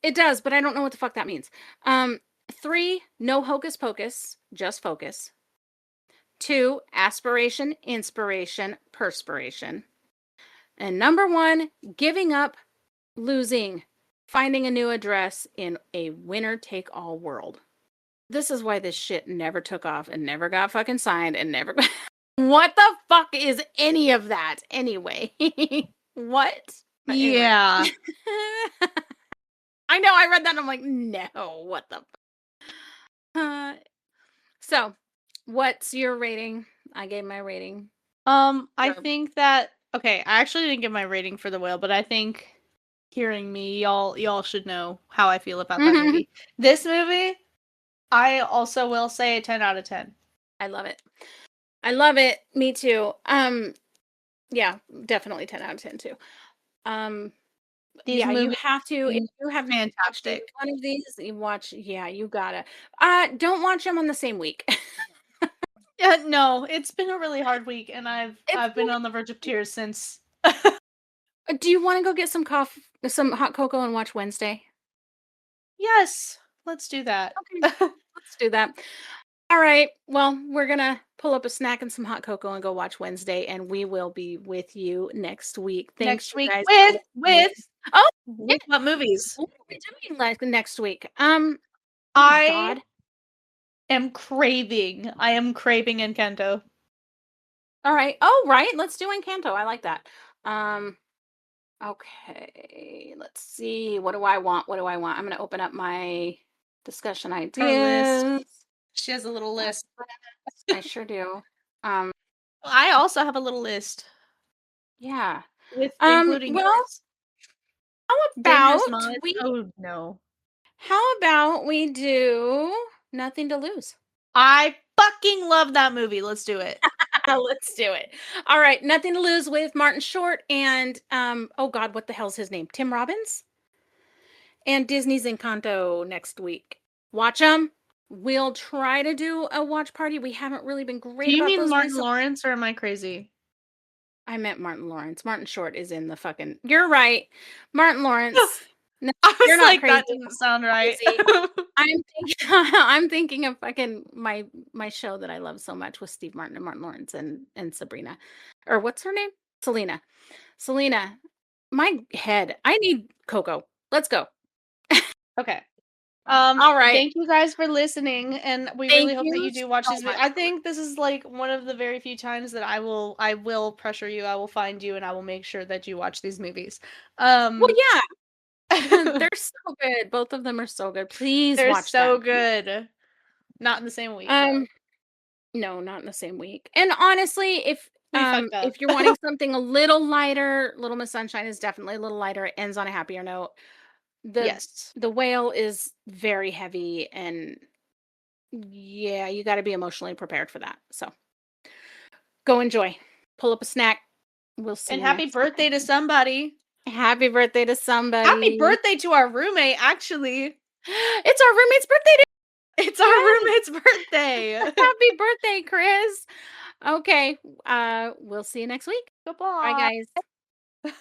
It does, but I don't know what the fuck that means. Um 3, no hocus pocus, just focus. 2, aspiration, inspiration, perspiration. And number 1, giving up, losing, finding a new address in a winner take all world. This is why this shit never took off and never got fucking signed and never. What the fuck is any of that anyway? What? But anyway.
Yeah.
I know I read that and I'm like, no, what the uh, so what's your rating? I gave my rating.
I
So,
think that okay, I actually didn't give my rating for The Whale, but I think hearing me, y'all should know how I feel about that
mhm.
movie. This movie, I also will say a 10 out of 10.
I love it. I love it. Me too. Yeah, definitely 10 out of 10 too. Um,
These
yeah, you
movies
have to if
are
you have not watched either
fantastic.
one of these, you watch yeah, you gotta. Don't watch them on the same week.
Yeah, no, it's been a really hard week and
It's
I've been on the verge of tears since
do you wanna go get some hot cocoa and watch Wednesday?
Yes, let's do that.
Okay, let's do that. Alright, well, we're gonna pull up a snack and some hot cocoa and go watch Wednesday, and we will be with you next week. Thanks,
Next
you
week
guys, for listening. Oh, yeah,
with what movies?
what are we doing, like, next week? Oh my
I
god.
I am craving Encanto.
Alright. Oh, right, let's do Encanto, I like that. Um, okay, let's see, what do I want? What do I want? I'm gonna open up my discussion
Her list.
ideas.
She has a little
Uh,
list.
I sure do. Um,
I also have a little list
yeah.
with including
Well,
yours.
how
Dangerous
about
Minds.
we
Oh no.
How about we do Nothing to Lose?
I fucking love that movie. Let's do it.
Let's do it. All right, Nothing to Lose with Martin Short and oh God, what the hell's his name? Tim Robbins? And Disney's Encanto next week. Watch them. We'll try to do a watch party. We haven't really been
Do
great
you
about
mean
those
Martin
recently.
Lawrence or am I crazy?
I meant Martin Lawrence. Martin Short is in the fucking. You're right. Martin Lawrence. No,
I
you're
was
not
like,
crazy.
that didn't sound right.
Crazy. I'm thinking, I'm thinking of fucking my show that I love so much with Steve Martin and Martin Lawrence and Sabrina, or what's her name? Selena. Selena. My head. I need Coco. Let's go.
Okay.
All right.
Thank you guys for listening, and we really
Thank
hope that
you
you do watch
so
these.
much.
I think this is like one of the very few times that I will pressure you. I will find you, and I will make sure that you watch these movies.
Well,
Um,
yeah. They're so good. Both of them are so good. Please
they're
watch them.
so good. Not in the same week though.
Um, no, not in the same week. And honestly,
We fucked up.
if you're wanting something a little lighter, Little Miss Sunshine is definitely a little lighter. It ends on a happier note. The
Yes.
the whale is very heavy and yeah, you got to be emotionally prepared for that. So, go enjoy. Pull up a snack. We'll see
And
you
happy
next
birthday to somebody.
Happy birthday to
Happy
somebody.
birthday to our roommate, actually.
It's our roommate's birthday.
It's our
Yes.
roommate's birthday.
Happy birthday, Chris. Okay, we'll see you next week. Bye,
Goodbye.
guys.